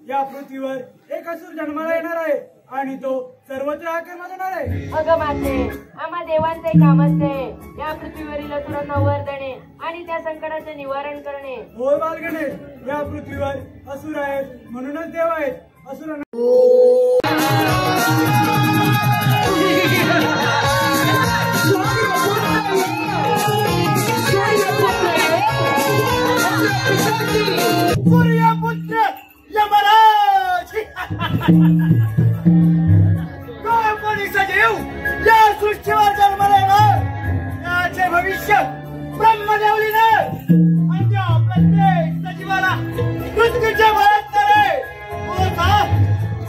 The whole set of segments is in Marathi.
या पृथ्वीवर एक असुर जन्माला येणार आहे आणि तो सर्वत्र हाके माजणार आहे। अगं माते, आम्हा देवांचे काम असते या पृथ्वीवरील असुरांना वर देणे आणि त्या संकटाचे निवारण करणे। होय बालगणे, या पृथ्वीवर असुर आहेत म्हणूनच देव आहेत। असुरांना सूर्यपुत्र यमराज कोणी सजीव या सृष्टीवर जन्माला येणार त्याचे भविष्य ब्रह्मदेवलीने आणि त्या प्रत्येक सजीवाला मृत्यूचे भरत करे होता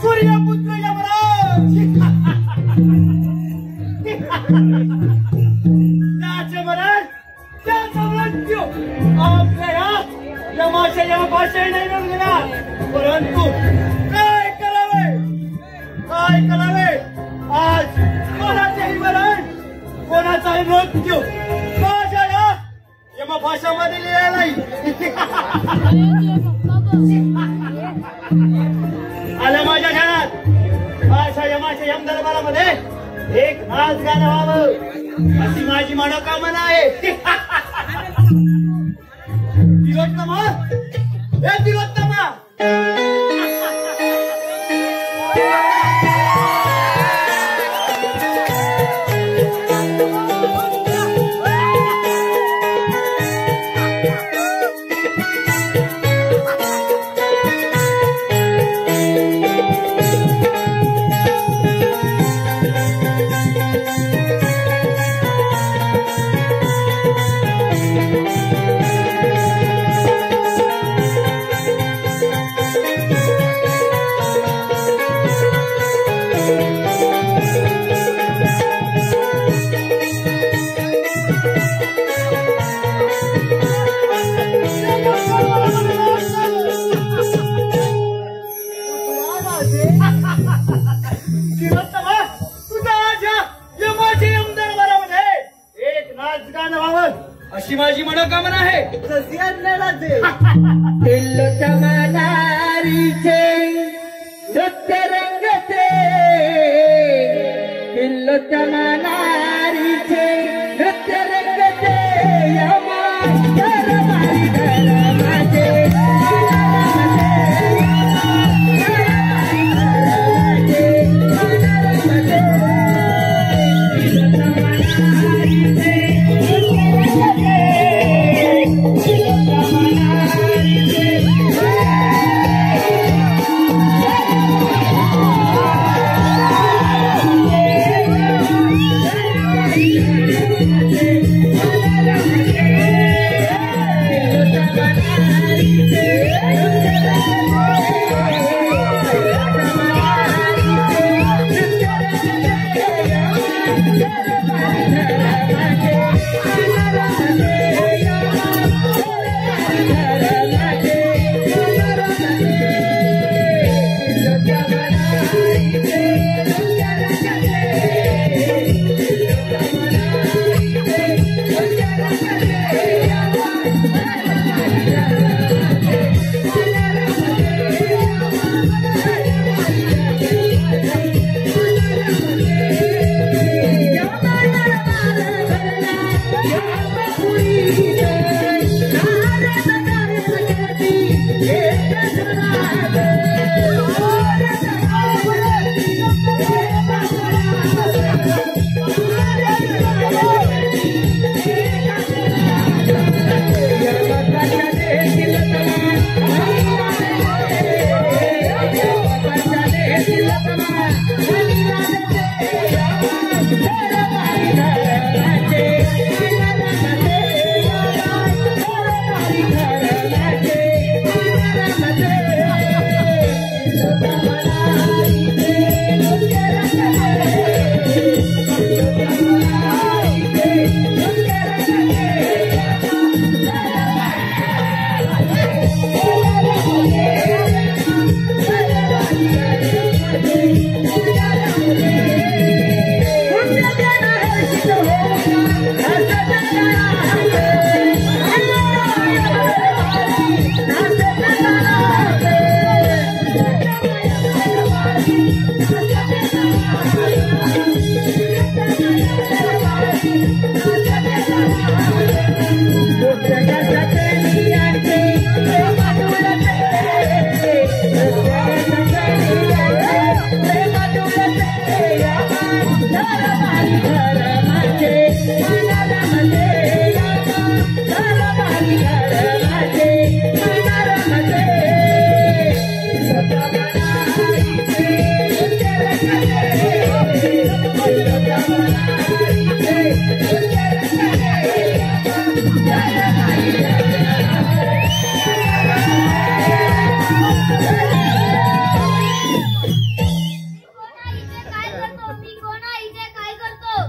सूर्यपुत्र यमराज। त्याचे मरण त्याचा मृत्यू आपल्या यमाच्या यमभाषे नाही मिळून गेला, परंतु काय करावे आज कोणाचेही मरण कोणाचाही मृत्यू माझ्या या यमभाषामध्ये लिहिलेला नाही। आलं माझ्या ध्यानात अशा यमाच्या यम दरबारामध्ये एक नाच गाणं व्हावं अशी माझी मनोकामना आहे। तिलोत्तमा, हे तिलोत्तमा, अशी माझी मनोकामना आहे। तिलोत्तमा नारीचे नृत्य रंगते, तिलोत्तमा नारीचे नृत्य रंगते, यमा दरबारी दरबाजे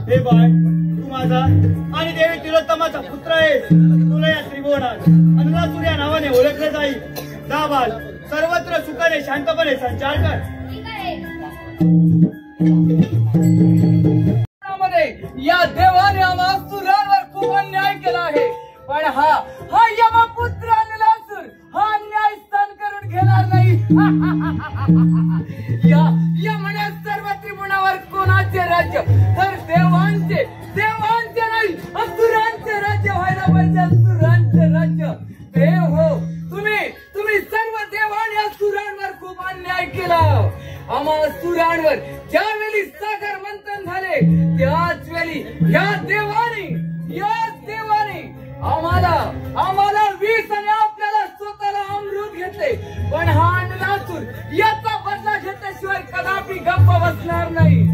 हे बाळ, तू माझा आणि देवी तिलोत्तमाचा पुत्र आहेस. तुला या त्रिभुवनात अन्नासूर या नावाने ओळखलं जाईल. जा बाळ, सर्वत्र सुखाने शांतपणे संचार कर. या देवाने आम्हा असुरांवर खूप अन्याय केला आहे, पण हा यमपुत्र अन्नासूर हा अन्याय सहन करून घेणार नाही. या म्हणे सर्व त्रिभुवनावर कोणाचे राज्य, तर देवांचे नाही, असुरांचे राज्य व्हायला पाहिजे. असुरांचे राज्य. देव हो, तुम्ही सर्व देवाने असुरांवर खूप अन्याय केला. आम्हा असुरांवर ज्यावेळी सागर मंथन झाले, त्याच वेळी या देवाने आम्हाला विष आणि आपल्याला स्वतःला अमृत घेतले. पण हा अन्नासूर याचा बदला घेतल्याशिवाय कदापि गप्प बसणार नाही.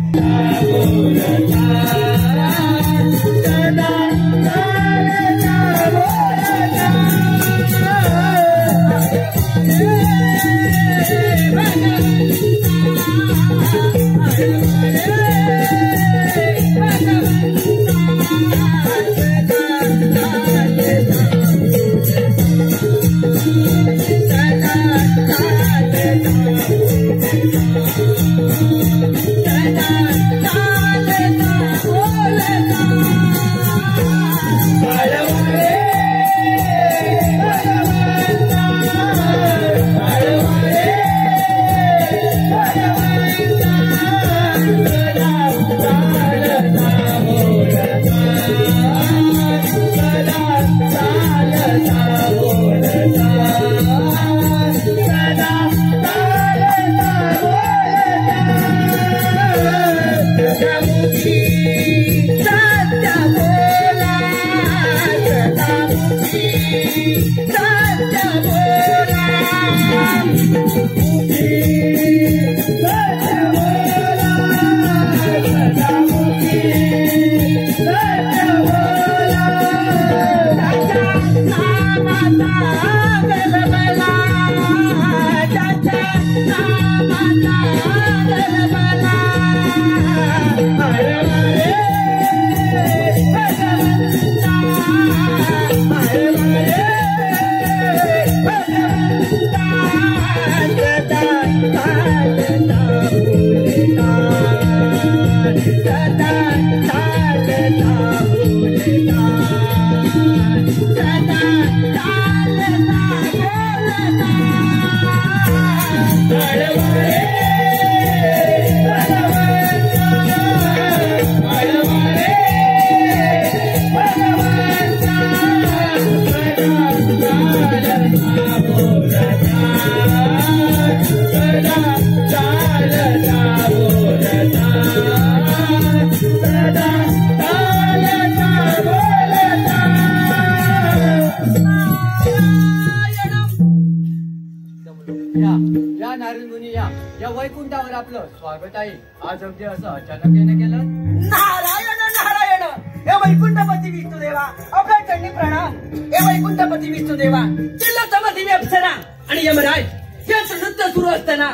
या नारद मुनी या वैकुंठावर आपलं स्वागत आहे. आज अगदी असं अचानक येणं केलं. नारायण नारायण, हे वैकुंठपती विष्णुदेवा आपल्या चरणी प्रणाम. हे वैकुंठपती विष्णुदेवा, तिलोत्तमादेवी अप्सरा आणि यमराज यांचं नृत्य सुरू असताना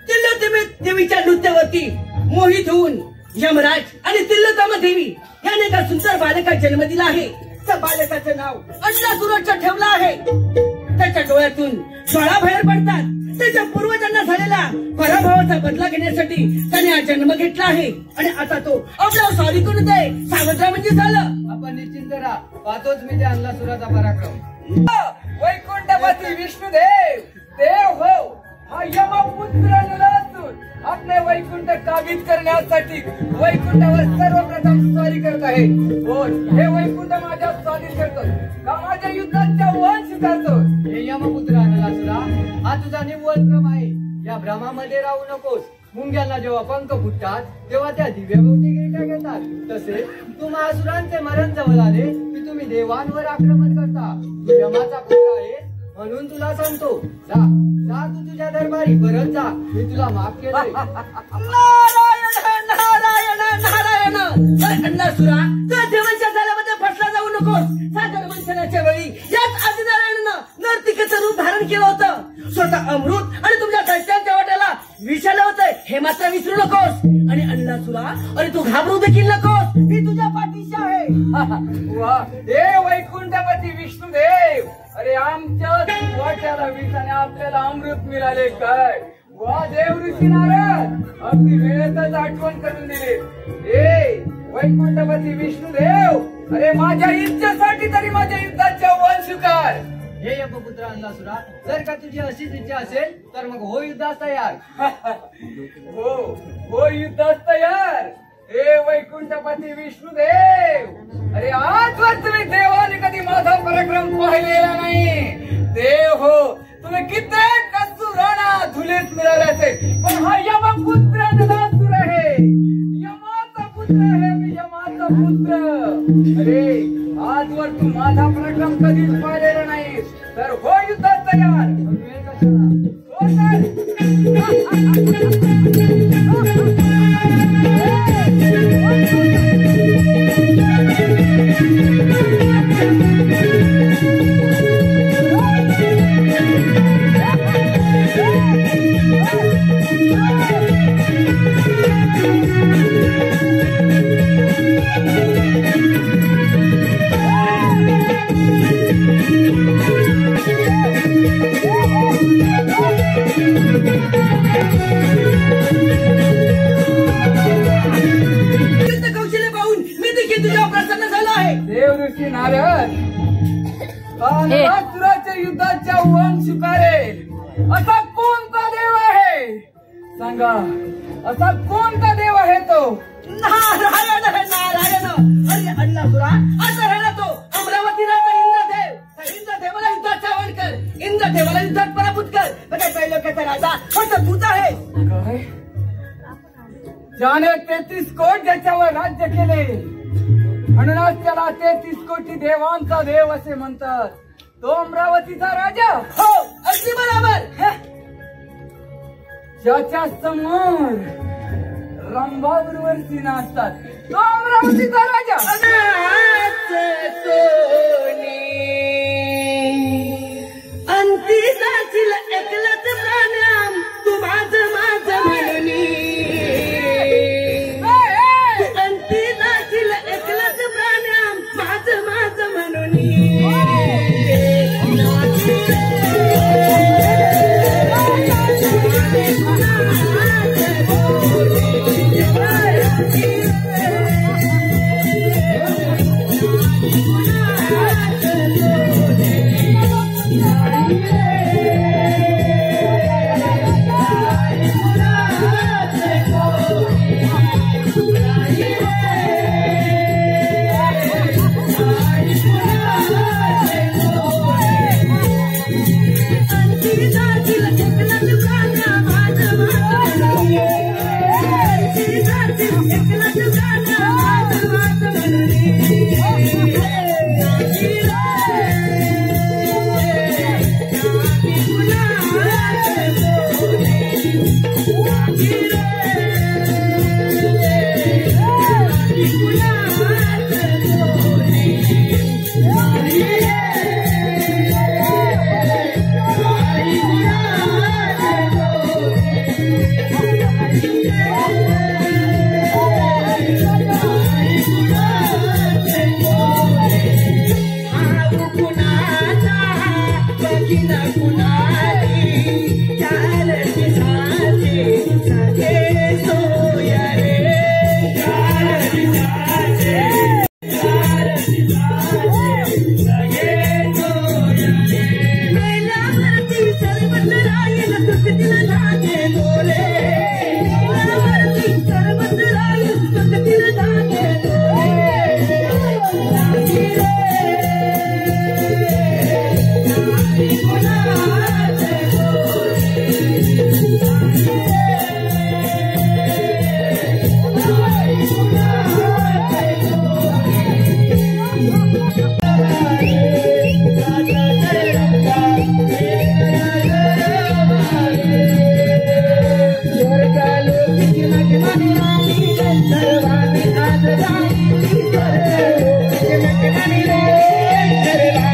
तिलोत्तमादेवीच्या नृत्यावरती मोहित होऊन यमराज आणि तिलोत्तमादेवी याने एका सुंदर बालकाचा जन्म दिला आहे. त्या बालकाचं नाव अन्नासूरचं ठेवलं आहे. त्याच्या डोळ्यातून ज्वाळा बाहेर पडतात. त्याच्या पूर्वजांना झालेला पराभवाचा बदला घेण्यासाठी त्याने हा जन्म घेतला आहे आणि आता तो आपल्या सॉरी करून दे सावत्र म्हणजे झालं. आपण निश्चिंत राहा, पाहतोच मी त्या अन्नासुराचा पराक्रम. वैकुंठपती विष्णुदेव देव हो, हा यमपुत्र अन्नासूर आपले वैकुंठ काबीज करण्यासाठी वैकुंठावर सर्वप्रथम स्वारी करत आहे. बोल, हे वैकुंठ माझ्या स्वाधीन करतो का माझ्या युद्धाच्या वंश करतो? हे यमपुत्र अन्नासुरा, हा तुझा निव्वळ भ्रम आहे. या भ्रमामध्ये राहू नकोस. मुंग्यांना जेव्हा पंख फुटतात तेव्हा त्या दिव्याभोवती गिरट्या घेतात. तसे तुम्हा असुरांचे मरण जवळ आले की तुम्ही देवांवर आक्रमण करता. तू यमाचा पुत्र आहे म्हणून तुला सांगतो, जा तू तुझ्या दरबारी परत जा. मी तुला माफ केलंय. नारायण नारायण नारायण. अन्नासुरा, तुझ्या देवांच्या जाळ्यामध्ये फसला जाऊ नकोस. सागर दंशनाच्या वेळी याच आदिनारायणानं नर्तिकेचं रूप धारण केलं होतं. स्वतः अमृत आणि तुमच्या दैत्यांच्या वाट्याला विषालं होतं हे मात्र विसरू नकोस. आणि अल्लासुरा, अरे तू घाबरू देखील नकोस, मी तुझ्या पाठीशी आहे. वा, हे वैकुंठपती विष्णुदेव, अरे आमच्या वाट्याला विष आणि आपल्याला अमृत मिळाले काय? वा देव ऋषी नारद, अगदी वेळेतच आठवण करून दिली. ए वैकुंठपती विष्णुदेव, अरे माझ्या इच्छेसाठी तरी माझ्या युद्धाच्या वन स्वीकार. हे यमपुत्र अन्नासुरा, जर का तुझी अशीच इच्छा असेल तर मग हो युद्धास तयार. हो युद्धास तयार. हे वैकुंठपती विष्णुदेव, अरे आजवर तुम्ही देवाने कधी माझा पराक्रम पाहिलेला नाही. देव हो, तुम्ही कित्येक असुरांना धुलीस मिळाल्याचे, पण हा यमपुत्र नलासुर आहे. यमाचा पुत्र आहे मी, यमाचा पुत्र. अरे आजवर तू माझा पराक्रम कधीच पाहिलेला नाही, तर हो युद्धात तयार. हो कौशल्य पाहून मी देखील तुझ्यावर प्रसन्न झालो आहे. देव ऋषी नारद, नलासुराच्या युद्धाच्या वन स्वीकारेल असा कोणता देव आहे? सांगा, असा कोणता देव आहे तो? नारायण आहे, नारायण. अरे अल्लासुरा, आता राहिला तो अमरावती राजा इंद्रदेव. इंद्रदेवाला युद्धात आवाहन कर, इंद्रदेवाला युद्धात पराभूत कर. त्रैलोक्याचा राजा फक्त तूच आहे. काय? ज्याने 33 कोट ज्याच्यावर राज्य केले, म्हणूनच त्याला 33 कोटी देवांचा देव असे म्हणतात. तो अमरावतीचा राजा. हो, अगदी बरोबर. ज्याच्या समोर रंभावरती नाचतात, तो अमरावतीचा राजा. अंती जाशील एकलच प्राण्याम, तू माझ माझ म्हणूनी. अंती जाशील एकलच प्राण्याम, माझ माझ म्हणूनी. सर्वांनी आज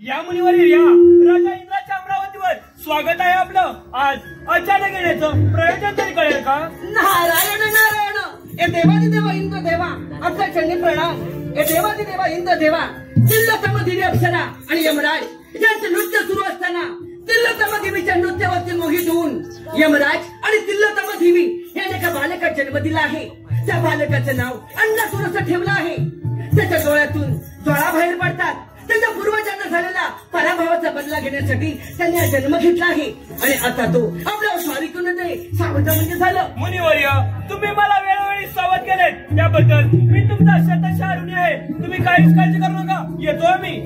या मुनीवरील या राजा इंद्राच्या अमरावतीवर स्वागत आहे आपलं. आज अचानक येण्याचं प्रयोजन तरी कळेल का? नारायण नारायण. ए देवादिदेव इंद्र देवा आपल्या चरणी प्रणाम. ए देवादिदेवा इंद्र देवा तिल्लतम देवी अप्सरा आणि यमराज यांचं नृत्य सुरू असताना तिल्लतम देवीच्या नृत्यावरती मोहित होऊन यमराज आणि तिल्लतम देवी याने एका बालकाचा जन्म दिला आहे. त्या बालकाचं नाव अन्नासुर असं ठेवलं आहे. त्याच्या डोळ्यातून ज्वाळा बाहेर पडतात. त्याच्या पूर्वजांना झालेला पराभवाचा बदला घेण्यासाठी त्यांनी हा जन्म घेतला आहे आणि आता तो आपल्या स्वारी करून सावध म्हणजे झालं. मुनिवर्य तुम्ही मला वेळोवेळी सावध केले त्याबद्दल मी तुमचा शतशः ऋणी आहे. तुम्ही काहीच काळजी करू नका. येतोय मी.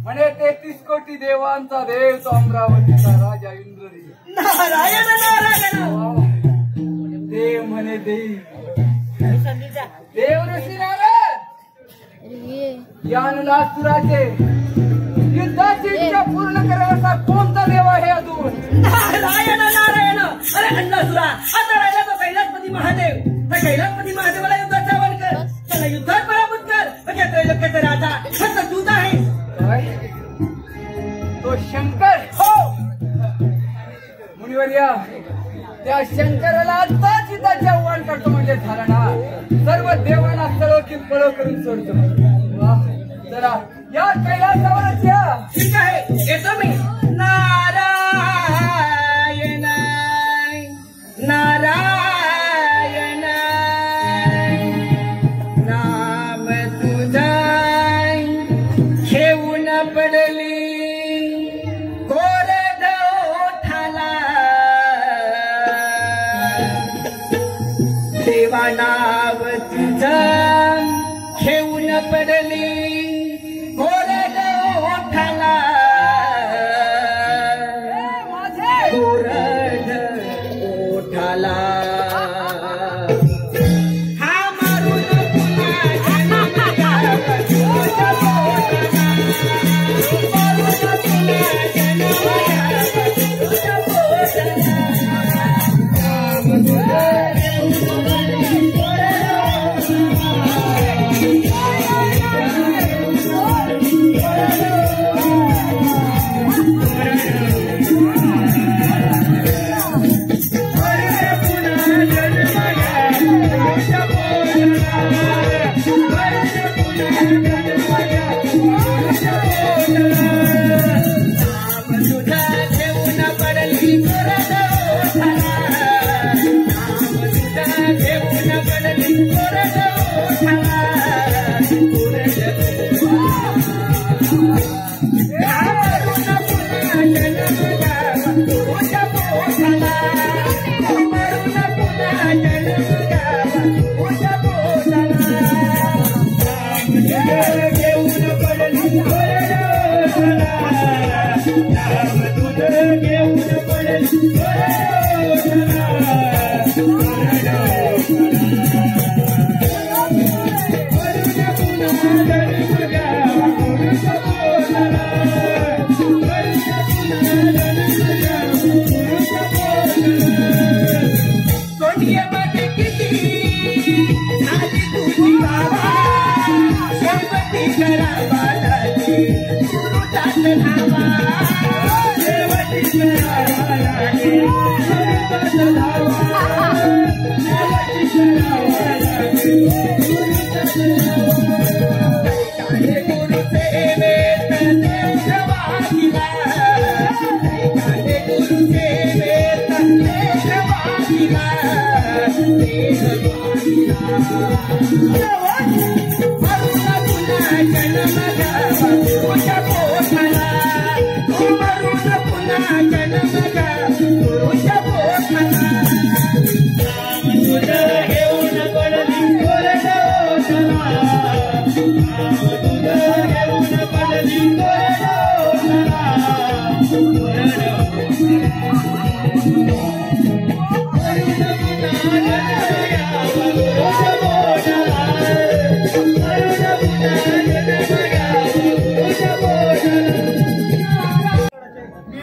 म्हणे 33 कोटी देवांचा देव तो अमरावतीचा राजा इंद्रदेव. नारायण नारायण. देव म्हणे देव. देव ऋषी नारद या नलासुराचे युद्धाची इच्छा पूर्ण करायचा कोणता देव आहे अजून? नारायण नारायण. अरे अन्नासुरा, आता राहिला तो कैलासपती महादेव. त्या कैलासपती महादेवाला युद्धाचा आवाहन कर, त्याला युद्धात पराभूत कर. त्रैलोक्याचा राजा फक्त तूच आहे. काय? तो शंकर? हो. मुनिवर्या, त्या शंकराला आत्ताच युद्धाचे आव्हान करतो म्हणजे झाला ना. सर्व देवांना सर्व किंपळ करून सोडतो. वाह, चला या कैलासावरच या. ठीक आहे, येतो मी. नारायण नारायण नाम तुझा घेऊन पडली कोरड ओठाला. देवा नाव तुझं घेऊन पडली कोरड ओठाला. कोरड ओठाला. हा मारून पुन्हा जन्म घ्यावा तुझ्या पोटाला. मारून पुन्हा जन्म घ्यावा तुझ्या पोटाला. नाम तुझं घेऊन पडली कोरड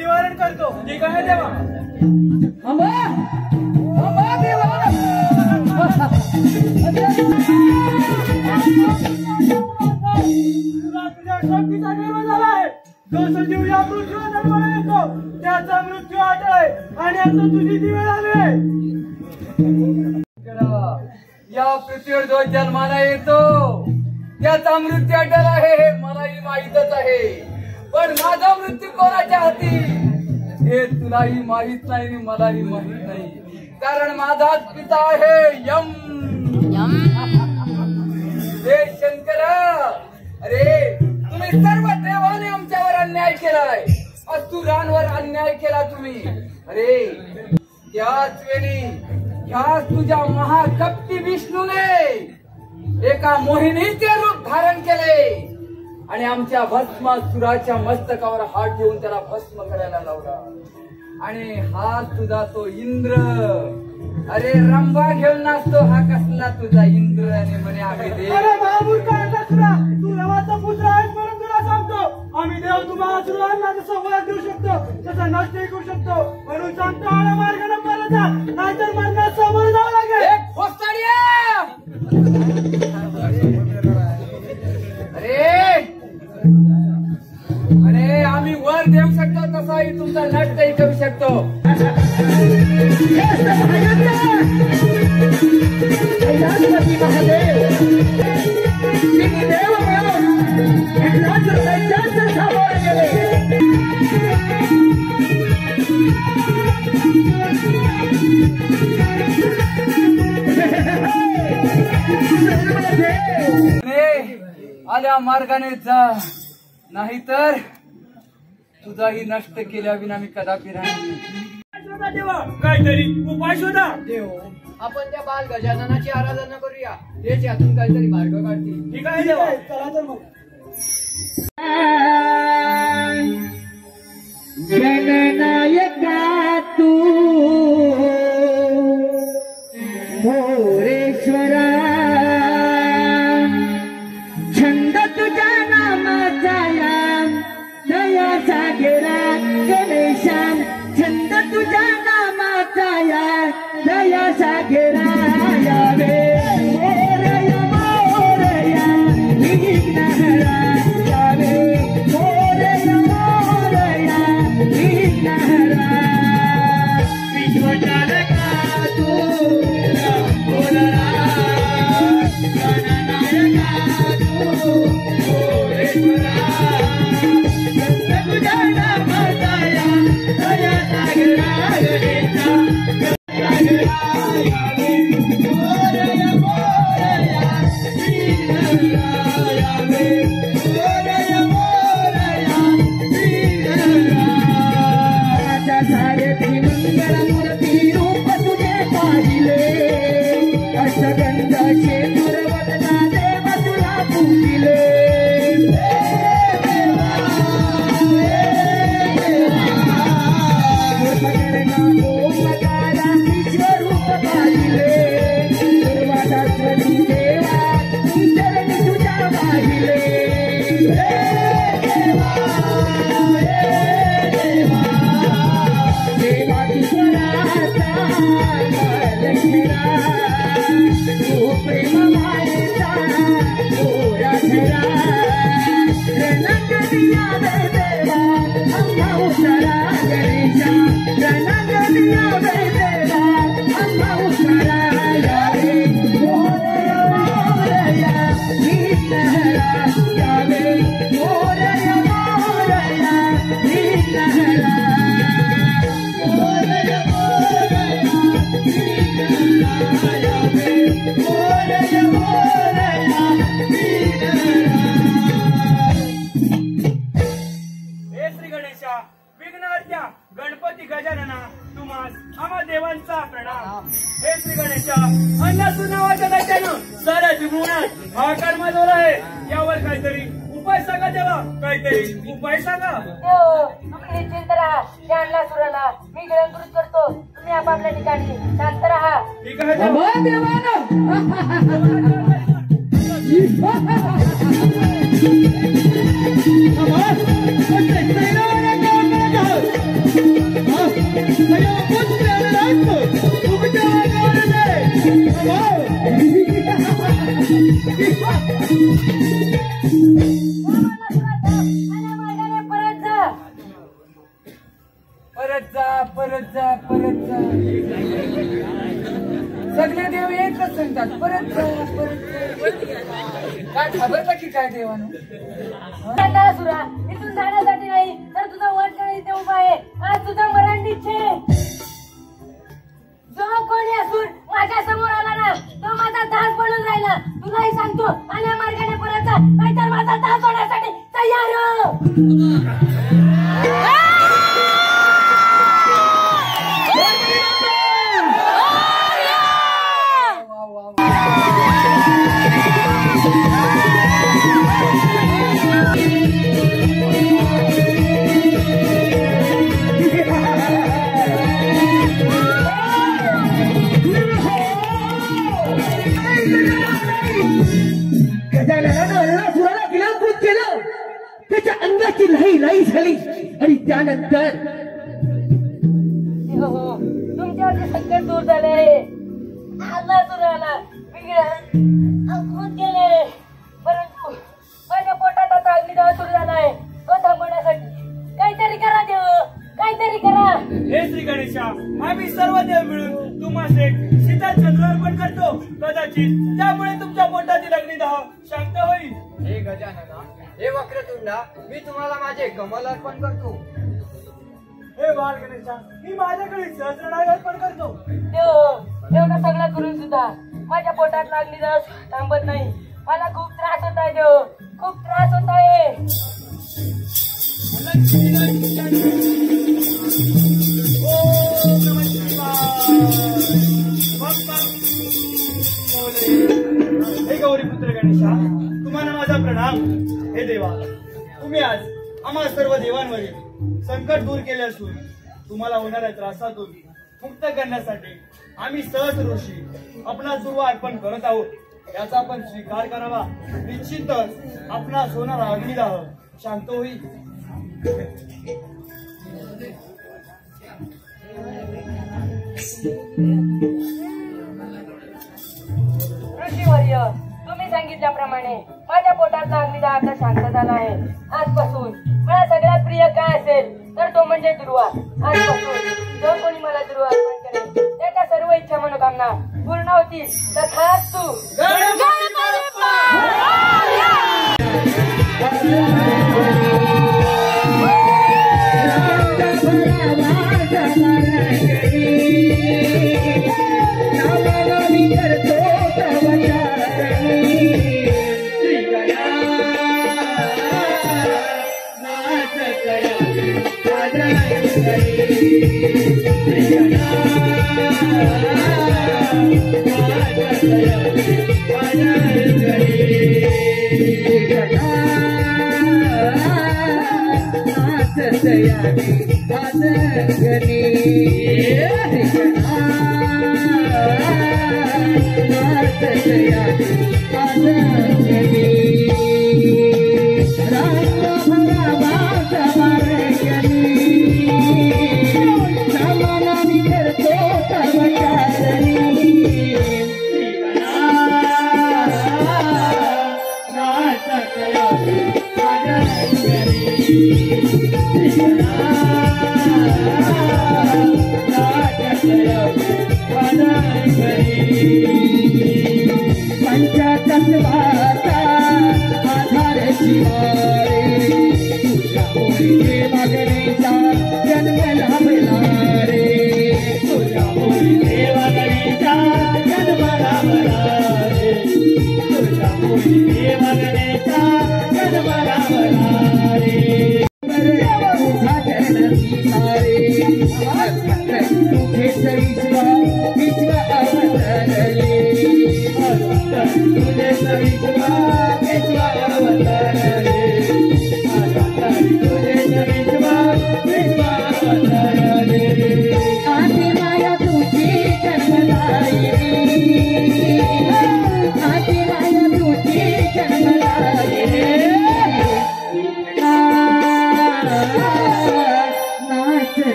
निवारण करतो. ठीक आहे देवा. तुझ्या शक्तीचा निर्माण झाला आहे. जो सजीव या पृथ्वीवर जन्माला येतो त्याचा मृत्यू अटळ आहे आणि आता तुझी ती वेळ आली आहे. या पृथ्वीवर जो जन्माला येतो त्याचा मृत्यू अटळ आहे हे मलाही माहीतच आहे. पण माझा मृत्यू कोणाच्या हाती हे तुलाही माहित नाही आणि मलाही माहित नाही. कारण माझाच पिता आहे यम. हे शंकर, अरे तुम्ही सर्व देवाने आमच्यावर अन्याय केलाय. असुरांवर अन्याय केला तुम्ही. अरे त्याच वेळी ह्या तुझ्या महाकपटी विष्णूने एका मोहिनीचे रूप धारण केले आणि आमच्या भस्मासुराच्या मस्तकावर हात ठेवून त्याला भस्म करायला लावला. आणि हा तुझा तो इंद्र अरे रंबा घेऊन नाचतो हा कसला तुझा इंद्र आणि म्हणे आम्ही देव. अरे महामूर्ख अंधासुरा, तू रवाचा पुत्र आहेस म्हणून तुला सांगतो आम्ही देव तुम्हाला असुरांना जसं वर देऊ शकतो तसं नष्टही करू शकतो. म्हणून सांगतो आळा मार्गाने परत जा, नाहीतर मरणात समोर जावं लागेल. एक खोस्ताड्या! अरे आम्ही वर देऊ शकतो तसाही तुमचा नष्टही करू शकतो. कैलासपती महादेव तिन्ही देव मिळून एकदाच दैत्याचे सामोरे गेले. आल्या मार्गाने जा, नाहीतर तुझाही नष्ट केल्या विना मी कदापि राहील. शोधा देवा, काहीतरी उपाय शोधा. देव आपण त्या बाल गजाननाची आराधना करूया, तेच यातून काहीतरी मार्ग काढतील. ठीक आहे देवा. चला तर मग. जननायका तू मोरेश्वरा, छंद तुझ्या नामाचा दया सागरा गणेशा, छंद तुझ्या नामाचा दया सागरा यावे. मोरया मोरया विघ्नहरा यावे, मोरया मोरया विघ्नहरा. विश्वचालका तू बोलरा, गणनायका तू मोरेश्वरा, छंद तुझ्या नामाचा दया सागरा गणेशा, गणपती गजानना तुम्हास आम्हा देवांचा प्रणाम. हे श्री गणेशा, अन्नासू नावाच्या दैत्यानं साऱ्या त्रिभुवनात हाहाकार माजवला आहे. यावर काहीतरी उपाय सांगा देवा, काहीतरी उपाय सांगा. तुम्ही निश्चिंत राहा. त्या अन्नासुराला मी गिळंकृत करतो. तुम्ही आपापल्या ठिकाणी शांत राहा. ठीक आहे देवा. परत जा. सगळे देव एकच सांगतात, परत जा. काय घाबरता की काय देवानं? सुरा इथून जाण्यासाठी नाही तर तुझा वध करणे इथे उभा आहे. आज तुझा मरण निश्चय. जो कोणी असून माझ्या समोर आला ना तो माझा दास बनून राहिला. तुलाही सांगतो आल्या मार्गाने परत जा, नाहीतर माझा दास होण्यासाठी तयार हो. लई झाली आणि त्यानंतर तुमच्यावरचे संकट दूर झाले. आला सुराला गेले, परंतु माझ्या पोटात आता अग्निदाह सुरू झालाय. तो थांबवण्यासाठी काहीतरी करा देव, काहीतरी करा. हे श्री गणेशा, आम्ही सर्व देव मिळून तुम्हाला एक शीतलचंद्र अर्पण करतो. कदाचित त्यामुळे तुमच्या पोटातील अग्निदाह शांत होईल. हे गजानना, हे वक्रतुंडा, मी तुम्हाला माझे कमल अर्पण करतो. हे बाल गणेशा, मी माझ्याकडे सहस्रनाग अर्पण करतो. देव, एवढं सगळं करून सुद्धा माझ्या पोटात अग्निदाह थांबत नाही. मला खूप त्रास होत आहे देव, खूप त्रास होत आहे. हे गौरीपुत्र गणेशा, तुम्हाला माझा प्रणाम. हे देवा, तुम्ही आज आम्हा सर्व देवांवरील संकट दूर केले असून तुम्हाला होणाऱ्या त्रासातून मुक्त करण्यासाठी आम्ही सहज ऋषी आपणास दुर्वा अर्पण करत आहोत. याचा आपण स्वीकार करावा. निश्चितच आपणास होणारा अग्निदाह शांत होईल. ऋषीवर्य, तुम्ही सांगितल्याप्रमाणे माझ्या पोटातला अग्निदाह आता शांत झाला आहे. आजपासून मला सगळ्यात प्रिय काय असेल तर तो म्हणजे दुर्वा. आजपासून जो कोणी मला दुर्वा अर्पण करेल त्याच्या सर्व इच्छा मनोकामना पूर्ण होतील. तथास्तु.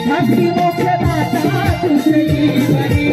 भक्ति मोक्ष दाता तुझे जीवन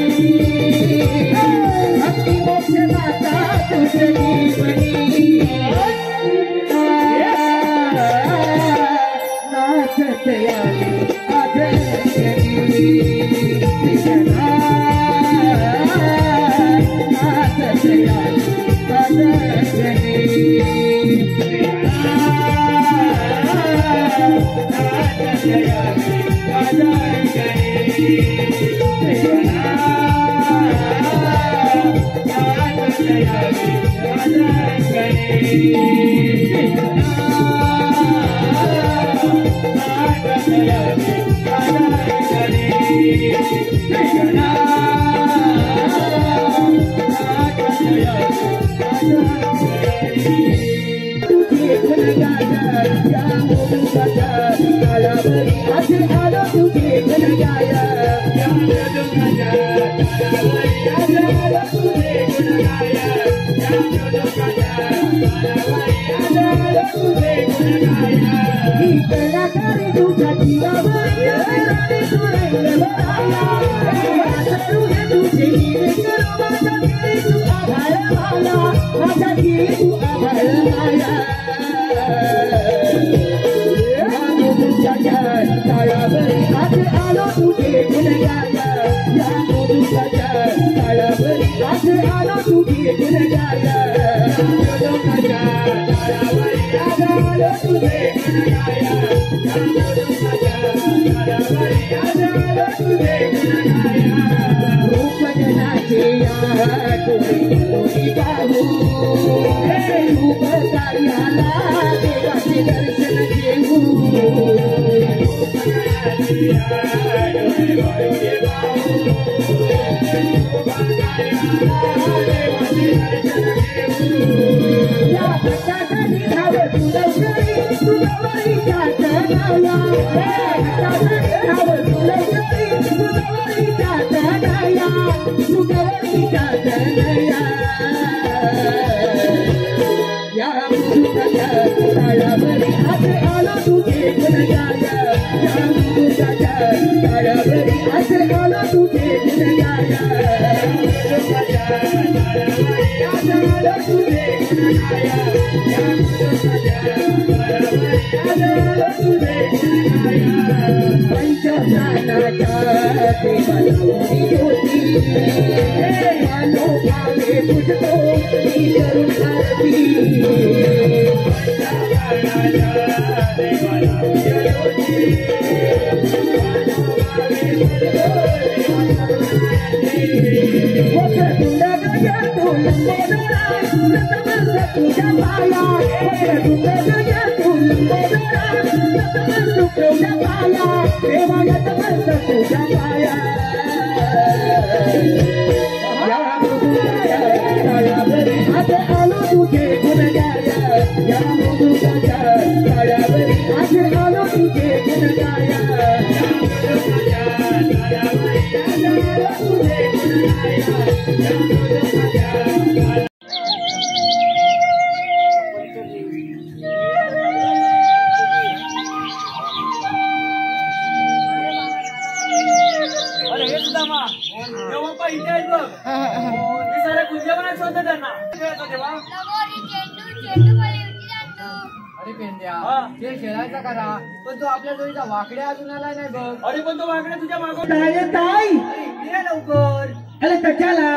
पण तो आपल्या जोडीचा वाकड्या अजून आला नाही बघ. अरे पण तो वाकडे तुझ्या मागून ये लवकर. अरे कशाला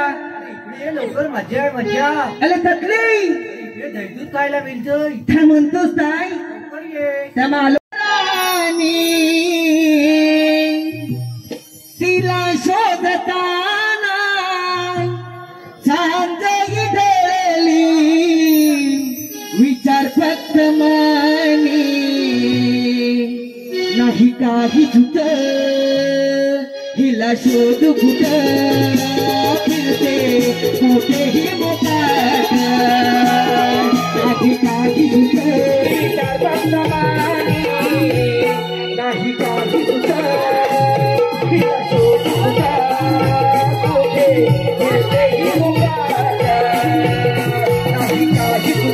ये लवकर. मजा आहे मजा. अरे तकली इकडे दहीदूध खायला मिळतंय. काय म्हणतोस ताई लवकर ये. त्या मालुरानी तिला शोधताना सांजही ढळली विचार फक्त मनी नाही काही झुट हिला शोध कुठ फिरते कुठेही मोकाट नाही काही झुट विचार फक्त मनी नाही काही झुट हिला शोध कुठ कुठे फिरतेही मोकाट नाही काही झुट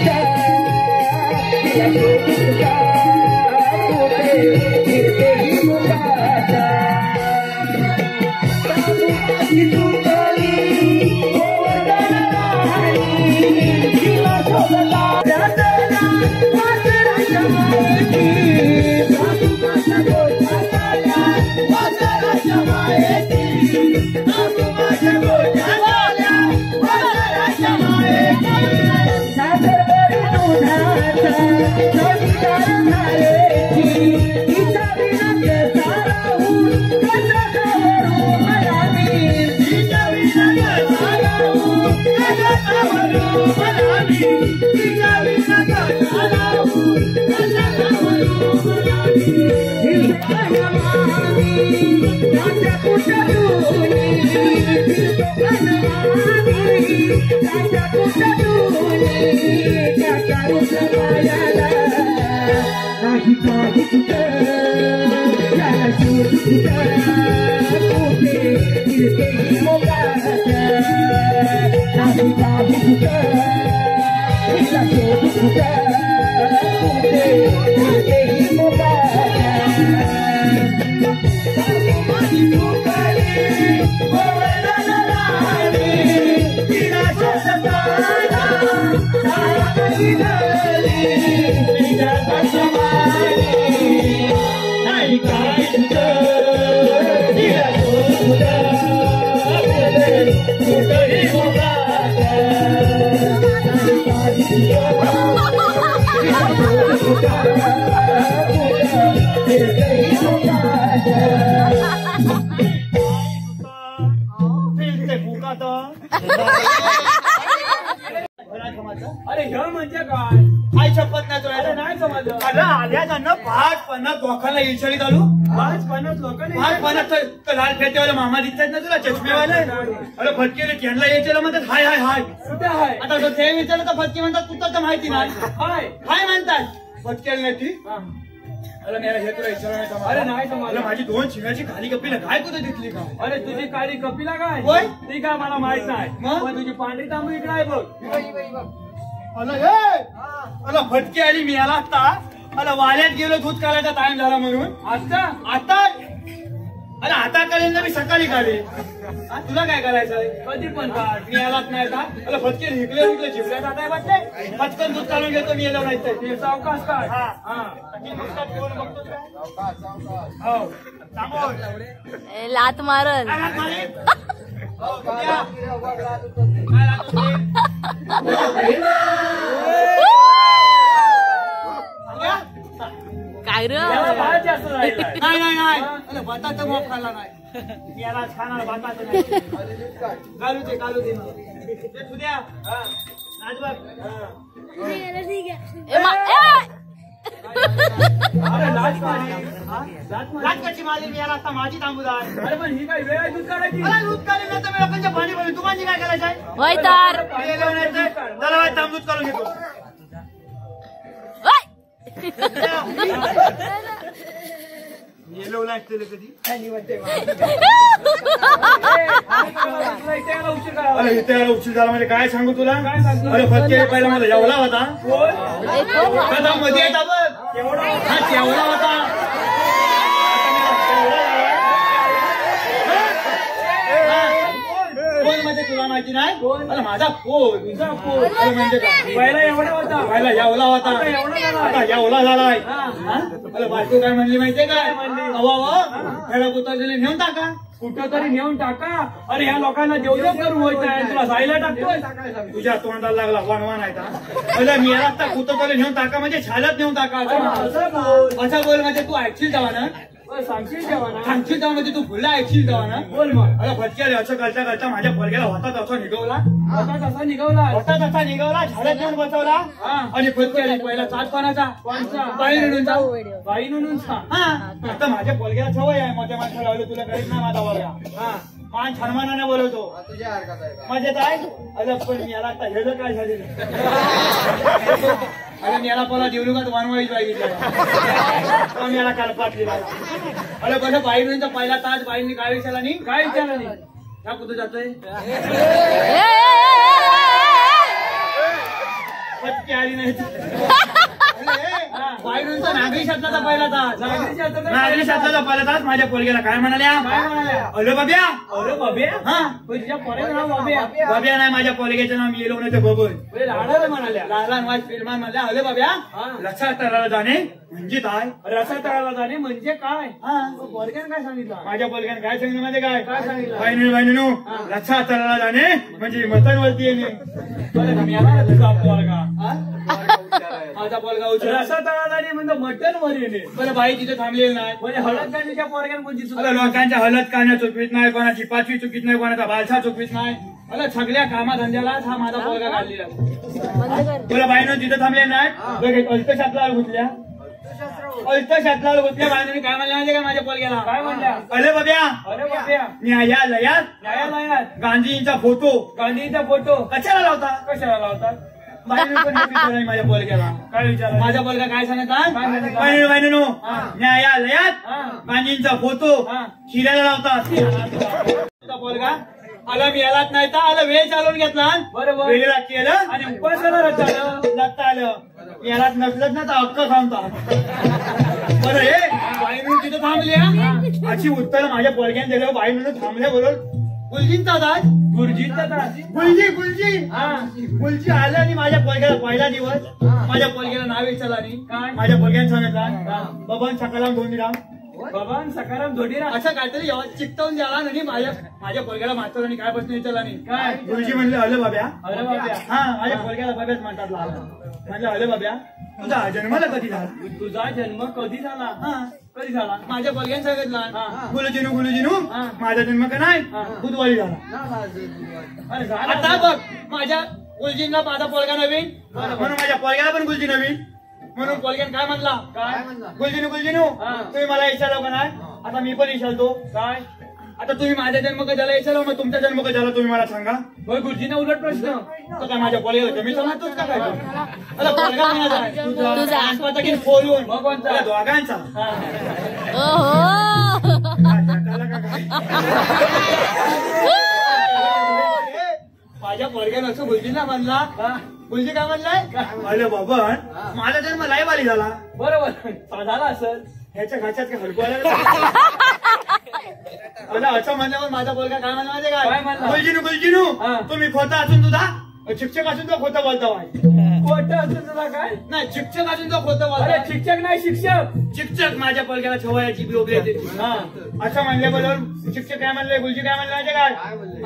हिला शोध कुठ माझ्या अरे हे म्हणजे काय? काय शपथ नाही अरे तुला नाही समजलं. अरे आल्या जाणं 5-50 लोकांना इन्शुरी घालू 5-50 लोकांनी 5-50 लाल फेटेवाले मामा दिसतात ना तुला चष्मेवाले अरे फटकेले त्यांना यायचे म्हणतात हाय हाय हाय कुठे आहे? आता जर ते विचारलं तर फटके म्हणतात कुठं तर माहिती नाही हाय. काय म्हणतात फटकेल नाही ती हा. अरे मेरा हे तुला विचारलं नाही समजलं. अरे नाही समजलं. अरे माझी 2 शिंगाची खाली कपिला काय कुठे दिसली का अरे तुझी काळी कपिला काय? होय. ती काय मला माहित नाही. मग? पण तुझी पांढरी तांबू इकडे आहे बघ. अरे हे अरे फटके आली मी आला आता अरे वाल्यात गेलो दूध काढायचा टाइम झाला म्हणून आता अरे आता काढेल ना मी सकाळी काढे तुला काय करायचंय कधी पण काढ. मी आलाच नाही का अरे फटके हिकले झिपल्या जात आहे वाटते फटकन दूध काढून घेतो मी याला नाही ते सावकाश काढ. हा. हा. हो सांगोल. लात मारल काय हात मारे? हो, द्या. काय लागतं ते? सांगा. काय र याला भात जास्त राहिलाय. नाही नाही नाही अरे बटाटा मोप खाल्ला नाही मी याला खाणार बटाटा नाही घालू दे ते तुद्या राजबाग अरे लाज मारी. लाच कशी मारली मी याला आता माझी तांबूदार अरे पण ही काय वेळ आहे दूध काढायची? अरे दूध काढली नाही तर मी लोकांच्या पाणी भरली तुम्हाला काय करायचं आहे होय तर त्याला बाय तांब दूध काढून घेतो येलो लाईट केलं कधी तुला इथे यायला उशीर करावा. अरे इथे यायला उशीर झाला म्हणजे काय सांगू तुला काय सांगतो? अरे फटके पहिला मला जेवला होता कोण? कदा मध्ये येता बघ एवढा हा जेवला होता कोण म्हणजे तुला माहिती नाही अरे माझा फोन तुझा फोन. अरे म्हणजे काय पहिला एवढा होता. पहिला जेवला होता आता एवढा झाला. आता जेवला झालाय हा. हा? अरे बायको काय म्हणली माहितीये काय म्हणली? अवा खेळा पुतळीने नेऊन टाका कुठं तरी नेऊन टाका. अरे ह्या लोकांना देवदेव करून होत आहे. तुला जायला टाकतोय. तुझ्या तोंडाला लागला वनवान आहे का अरे मी याला आता कुठं नेऊन टाका म्हणजे छालत नेऊन टाका असं बोल. असं बोल म्हणजे तू ऐकशील तेव्हा ना ओय, सांगशील जेव्हा ना. सांगशील तेव्हा म्हणजे तू फुला ऐकशील तेव्हा ना बोल मग. अरे फटके असं करता करता माझ्या पोरग्याला होता तसा निघवला आता कसा निघवला? होता तसा निघवला झाडात नेऊन बसवला हा. आणि फटके आली पहिला चाटपणाचा कोणचा? बाई निघूनचा बाई म्हणून सांग. हा आता माझ्या पोरग्याला सवय आहे मोठ्या माणसाला लावलं तुला कळत नाही माझा पोरगा हा. मान छानमानाने बोलवतो तुझ्या हरकत आहे का? मजेत आहे अरे पण मी याला आता हेलं काय झालेलं अरे मी याला पहिला देवलुकात वानवाईच पाहिजे मी याला काल पाठलेला अरे बरं बाईंचा पहिला तास बाईंनी काय विचारला नाही काय विचारलं नाही? का कुठं जातोय पटकी आली नाही बाईंचा नागरी शब्दाचा पहिला तास नागरी शब्दाचा पहिला तास माझ्या पोरग्याला काय म्हणाल्या काय म्हणाल्या? अरे बाब्या अरे बाबे. हा पण तुझ्या पोराचं नाव बाबे. बाब्या नाही माझ्या पोरग्याचं नाव येलो नाही ते बबन ओय, लाडाला म्हणाल्या. लहान वाज फिल्मान मध्ये अरे बाब्या हा. लक्षात तळाला जाणे म्हणजे काय रसा तळाला जाणे म्हणजे काय? हा पोरग्यानं काय सांगितलं? माझ्या पोरग्याने काय सांगितलं माहिती काय काय सांगितलं? बहिणीनो लक्षात तळाला जाणे म्हणजे मतनवरती येणे अरे मी आला तुझा पोरगा. माझा पोरगा उचल रसा तळाला जाणे म्हणजे मटण वर येणे. बरं बाई तिथे थांबलेली नाही म्हणजे हळद गाणीच्या पोरग्यानं कोणती चूक? अरे लोकांच्या हलत कान्या चुकवीत नाही कोणाची पाचवी चुकीत नाही कोणाचा बालसा चुकवीत नाही मला सगळ्या कामाधंद्यालाच हा माझा पोरगा काढलेला. बंद कर. तुला बाईनं तिथं थांबले नाही अल्पशातला गुतल्या अल्पशातला गुतल्या बाईने काय म्हणलं माहिती का माझ्या पोरग्याला? काय म्हणल्या? अरे बाब्या, अरे बाप्या, न्यायालयात न्यायालयात गांधींचा फोटो गांधीचा फोटो कशाला लावता? कशाला लावतात? बाईने पण हे विचारलं नाही माझ्या पोरग्याला. काय विचार? माझा पोरगा काय सांगतात? काय सांगितलं? बाईनो न्यायालयात हा. गांधींचा फोटो हा. शिरायला लावतात. पोरगा आला मी यालाच नाही तर आला वेळ चालवून घेतला. बरोबर. वेळेला केलं आणि उपासना रचायला लागता आलं. यालाच नसलंच ना तर हक्क थांबतात. बरं हे बाईनं तिथं थांबले. अशी उत्तर माझ्या पोरग्याने दिलं. बाईनं थांबल्या बरोबर गुलजींचा दाज गुरुजींचा दास. गुलजी हा. गुलजी आलं आणि माझ्या पोरग्याला पहिला दिवस माझ्या पोरग्याला नाव विचारलं आणि काय? माझ्या पोरग्याने सांगितलं बबन सकाराम धोनीराम बाबा सकाराम धोडीरा. असं काहीतरी चिकटवून द्याला आणि माझ्या पोरग्याला मास्टरांनी काय प्रश्न विचारला नाही. काय? गुरुजी म्हणले अले बाब्या. अरे बाप्या, हा माझ्या पोरग्याला बाब्याच म्हणतात लहान. म्हणलं अले बाब्या तुझा जन्माला कधी झाला? तुझा जन्म कधी झाला? हा कधी झाला? माझ्या पोरग्याने सांगितलं हा. गुलजीनू हा. माझा जन्म का नाही हा. बुधवारी झाला. अरे झाला. आता बघ माझ्या गुलजींना माझा पोरगा नवीन म्हणून माझ्या पोरग्याला पण गुलजी नवीन म्हणून पोरग्याने काय म्हणला? काय? गुलजीनू हा. तुम्ही मला विचारलं का नाही? आता मी पण विचारतो. काय? आता तुम्ही माझा जन्म कशाला विचारला मग तुमचा जन्म कशाला तुम्ही मला सांगा. होय गुरुजींना उलट प्रश्न. तो काय माझ्या पोरग्याला कमी समजतोच का काय? आता पोरगा माझा आहे. तुझा. आणतो की फोडून भगवानचा. त्या दोघांचा हा. ओहो. त्याला का काय? माझ्या पोरग्यानं असं गुलजींना म्हणला. गुलजी काय म्हणलाय? अरे बाबा माझा जन्म लाईवाली झाला. बरोबर झाला असेल. ह्याच्या घाच्यात काय हडकवायला मला असं म्हणल्यावर माझा पोरगा काय म्हणला माहिती काय काय? म्हणला? गुलजीनू हा. तुम्ही खोटा असून तुझा शिक्षक असून तो खोटं बोलता वाय. खोटं असेल तुला काय? नाही शिक्षक असून तो खोटं अरे बोलता. शिक्षक नाही शिक्षक. शिक्षक माझ्या पोरग्याला छवयाची बिओबी येते. हा. असं म्हणल्याबरोबर शिक्षक काय म्हणले? गुलजी काय म्हणले माहिती काय?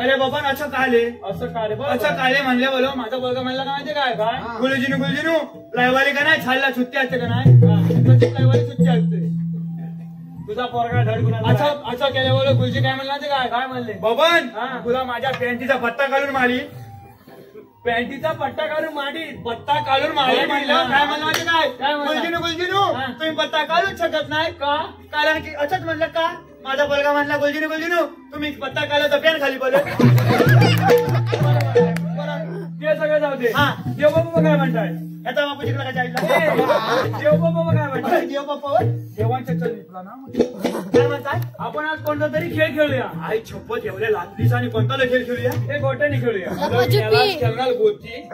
अरे बाबा असं काले असं का रे? असं काले म्हणले बोलो माझा पोरगा म्हणला का माहिती काय? काय? गुलजीनू लायवाली का नाही छायला सुट्टी असते का नाही? प्रत्येक लायवाली सुट्टी असते. तुझा पोरगा धड गुन्हा. असं केल्यावर गुलजी काय म्हणला माहिती काय? काय म्हणले? बबन हा. तुला माझ्या पॅन्टीचा पत्ता घालून मारी पॅन्टीचा पट्टा काढून माडी. पत्ता काढून मारी काय म्हणलं. म्हणला? काय म्हणलं माहिती काय? काय म्हणला? गुलजीनू हा. तुम्ही पत्ता काढूच शकत नाही का? कारण की असंच म्हणलं का? माझा पोरगा म्हणला गुलजीनू तुम्ही पत्ता काढला तर पॅन खाली पडलं. ते सगळं जाऊ दे. हा. देव बाबा काय म्हणताय? याचा बापू जिकडे काय देव बाबा काय म्हणताय? देव बाप्पावर देवांच्या चरणी तुला ना. काय म्हणताय? आपण आज कोणता तरी खेळ खेळूया. आई छप्पत एवढ्या लादलीस आणि कोणता खेळ खेळूया? हे गोट्याने खेळूया. लपाछपी. त्यालाच खेळणार गोटी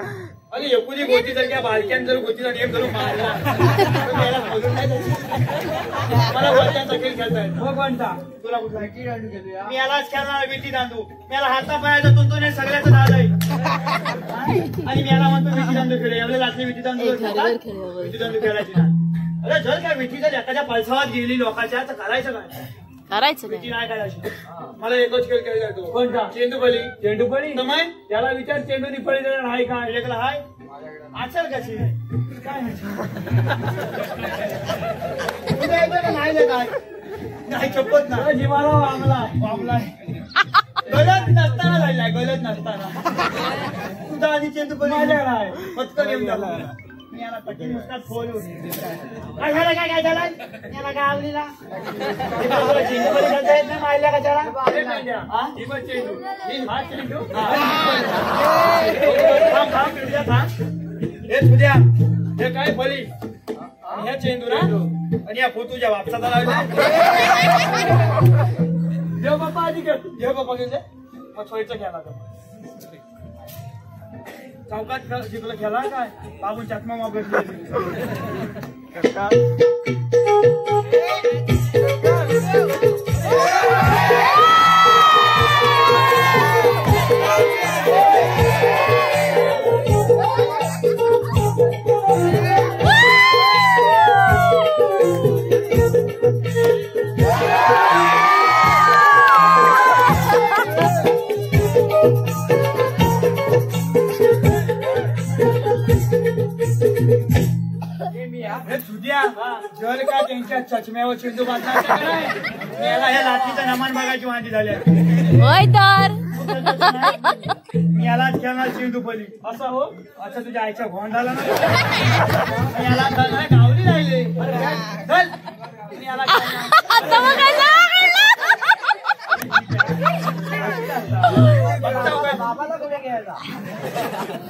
आणि एकुली गोटी जर त्या बालक्यान जर गोटीचा नेम धरून मारला तर त्याला समजून नाही जायचं. मला गोट्यांचा खेळ खेळता येतो. हो कोणता? तुला कुठला? मी यालाच खेळणार विटी दांडू. मला हाता पायाचा तुंतून सगळ्याचं नाद आहे आणि मी याला म्हणतो विटी दांडू खेळूया. एवढे लाटले विटी दांडू घरावर खेळावं. विटी दांडू खेळायची ना. अरे जर काय विटी जर एखाद्या पळसावात गेली लोकांच्या तर करायचं काय? करायचं विटी काय? नाही करायची. मला एकच खेळ खेळता येतो. कोणता? चेंडूबली. चेंडूपळी. समय त्याला विचार चेंडूनी पळी देणार आहे का? एकला हाय आचल कशी काय नाही काय नाही चप्पत ना तो जीवाला वामला. वामलाय गलत नसताना झालाय गलत नसताना तुझा आधी चेंडूबली माझ्याकडे आहे. पत्कन येऊन झाला. मी याला पटकन नुसताच फोडून काय झालं काय झालं याला काय आवडीला चेंडूबली खेळता येत नाही मारल्या कशाला हे पांड्या. ही पण चेंडू. हा चेंडू. थांब थांब पिढ्या थांब हे तुझ्या हे काय फली आणि ह्या चेंडू ना आणि या फोटूच्या बापसाचा लावला देव बाप्पा आधी खेळ. देव बाप्पा गेले मग सोयीचं खेळा चौकात जिंकलं खेळा काय बाबू चकमा मागत जर का त्यांच्या चष्म्यावर चेंडू बांधला याला ह्या लाठीचा नमान बघायची वांदी झाली होय तर. मी यालाच खेळणार शिवदुपली असं हो. अच्छा तुझ्या आईच्या भोंडाला ना याला नाही गावली राहिले. अरे चल मी याला खेळणार. बाबाला कुठे घ्यायचा?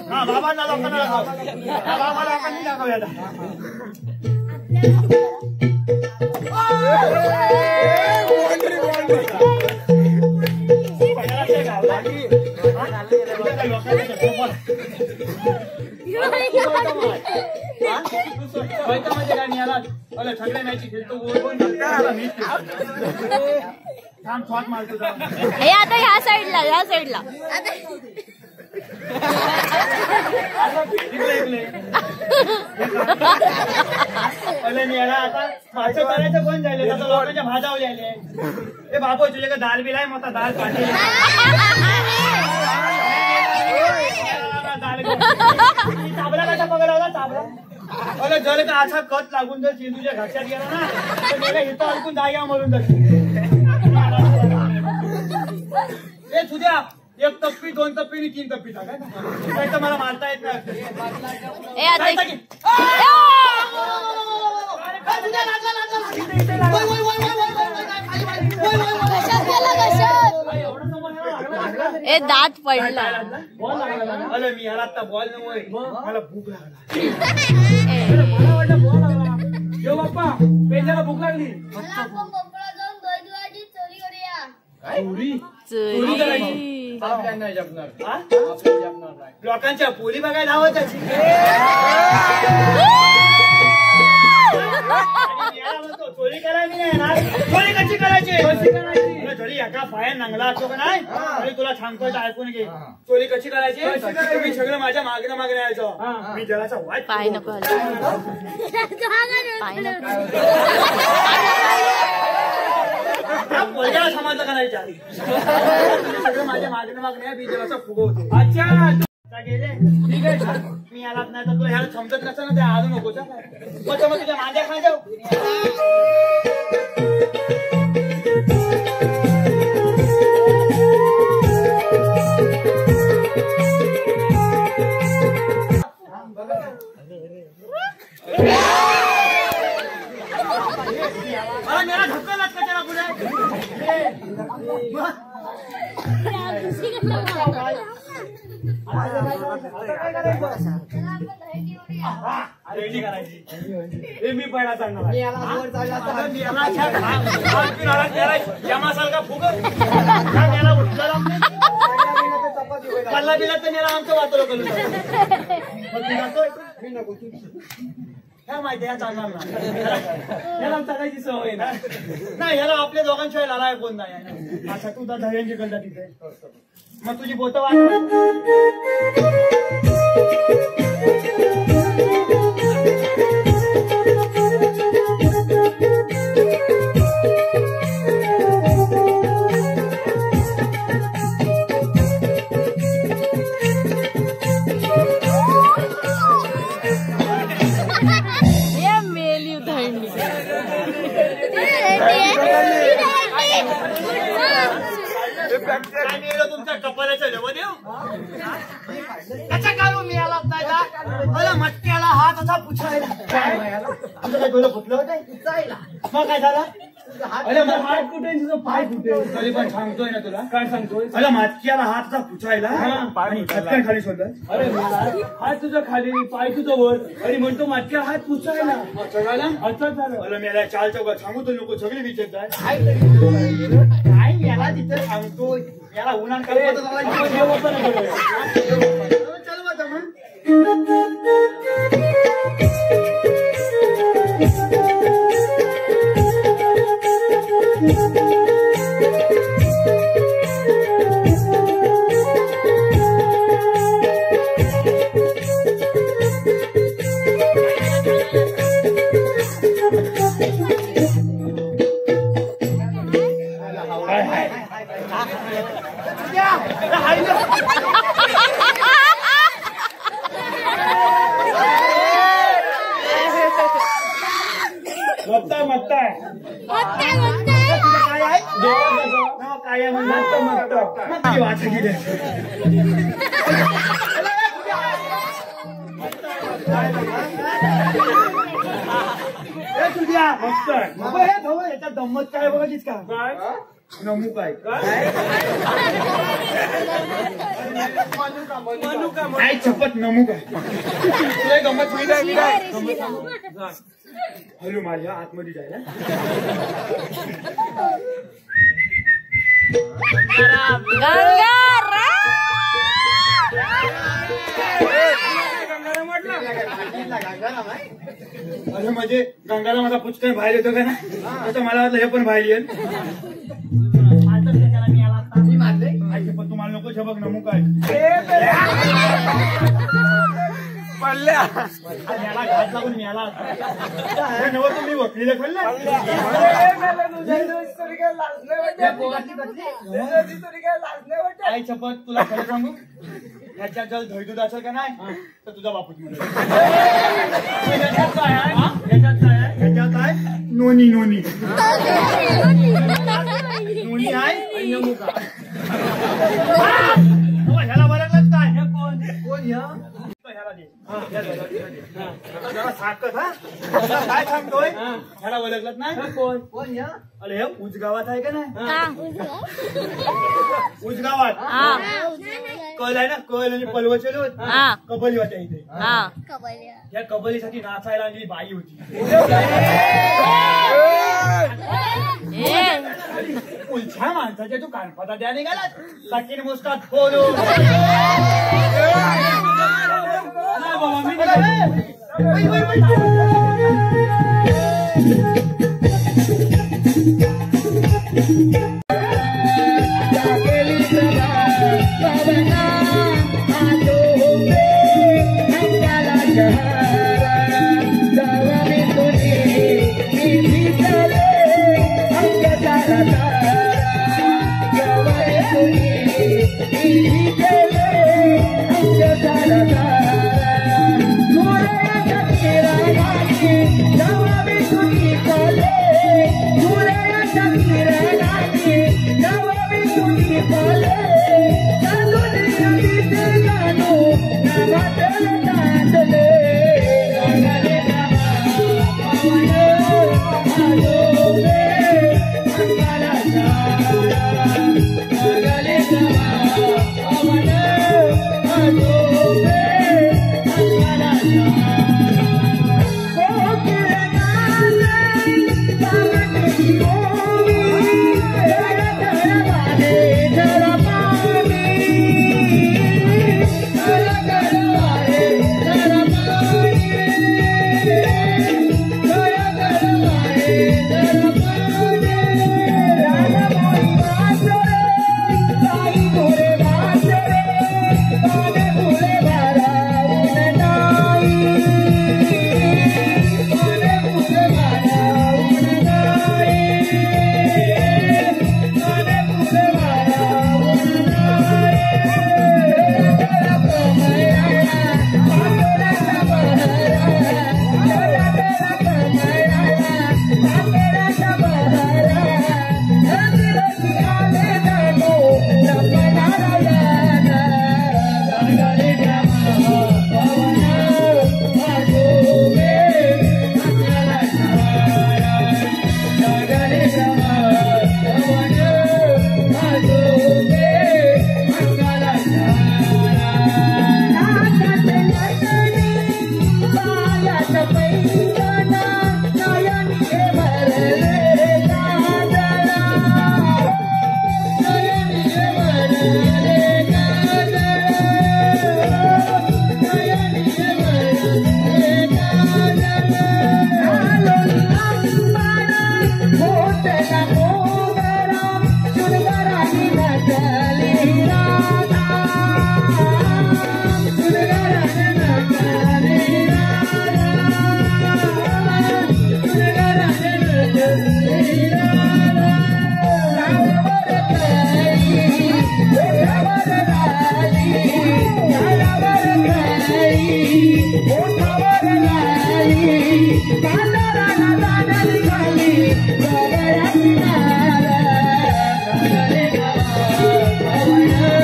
हा बाबांना लोकांना बाबाला लोकांनी दाखवूया. सगळे मॅची खेळतो छान शॉट मारतो. हे आता ह्या साईडला मी याला आता भाषा करायचं कोण झाले आता लोकांच्या भाजावले आले. ए बाबू तुझ्याकडे दाल बिल आहे मोठा दाल पाठी चाबला कसा पकडा चाबला. अरे जर का असा कट लागून जर चेंडूच्या घशात गेला ना तर मला इथं अडकून जाग्या मरून जाते. ए तुझ्या एक तप्पी 2 तप्पी आणि 3 तप्पी काय तर मला मारता येत नाही. ए दात पडला. अरे मी याला आता बॉल नव्हे मला भूक लागला. मला वाटलं बॉल लागला. यो बाप्पा पेंजाला भूक लागली. चोरी करायची. आपल्या नाही जपणार. हा? आपल्या जपणार नाही. लोकांच्या पोली बघायला हवं त्याची. चोरी करायची नाही ना. चोरी कशी करायची जरी एका पाया नांगला असतो का नाही तरी तुला सांगतोय ऐकून घे. चोरी कशी करायची तुम्ही सगळं माझ्या मागणं यायचं. मी जराचा वाईट पाय नको पाय नको. पोरग्याला समाज करायच्या सगळं माझ्या मागणं मी जराचा फुगवतो. अच्छा गेले ठीक आहे मी यालाच नाही तर तुला ह्याला समजत नसतं ना ते आजू नकोच. मग तुझ्या माझ्या खा जाऊ. मला मेरा धक्का लागता त्याला पुढे. रेडी करायची हे मी पहिला सांगणार. जमासारखा फुग पल्ला बिला तर मेला आमचं वाचलं करू. काय माहिती या चालणार ना याला चालायची सवय ना. नाही याला आपल्या दोघांशिवाय लाला कोण नाही. अच्छा तू तर धैर्यांची करता तिथे मग तुझी बोट वाट. मेली धरणी तुमच्या कपालाच्या जवळ देऊ त्याच्या काढून मिळाला नाही का. अरे मटक्याला हात असा पुछायला आमचं काय डोलं फुटलं होतं मग काय झालं. अरे मग हात कुठे तुझं पाय कुठे. तरी पण सांगतोय ना तुला काय सांगतोय. अरे मटक्याला हात असा पुछायला आणि चटकन खाली सोडलं. अरे हात तुझं खाली पाय तुझं वर आणि म्हणतो मागच्या हात पुसायला सगळ्याला असं झालं. अरे मला चाल चौकात सांगू तर नको सगळे विचारत काय याला तिथे सांगतो याला उन्हाळ चल मग वाचा गेले मस्त याच्यात गंमत काय बघायचीच का काय नमू काय काय चपत नमू काय तुला गंमत माहिती आहे हॅलो माझ्या आतमध्ये जायला अरे म्हणजे गंगाला माझा पुचकन बाहेर येतो का ना आता मला वाटलं हे पण बाहेर येईल पण तुम्हाला नको छबक नमू काय पडल्या घात लागून मिळाला नव तुम्ही वकलीला खाल्ला आई शपथ तुला खरं सांगू ह्याच्यात जर धैदूत असेल का नाही तर तुझा बापूच ह्याच्यात आहे नोनी नोनी नोनी आहे मुका ह्याला बरकलंच काय कोण ह्याला दे साखत हा काय सांगतोय ह्याला ओळखलत नाही कोण अरे हे उजगावात आहे का नाही उजगावात कल आहे ना कल आणि पलवचल कबली होत्या इथे या कबलीसाठी नाचायला आलेली बाई होती उलछ्या माणसाच्या तू कानपता द्या निघाला सकीन मुस्तात फोडू Oh,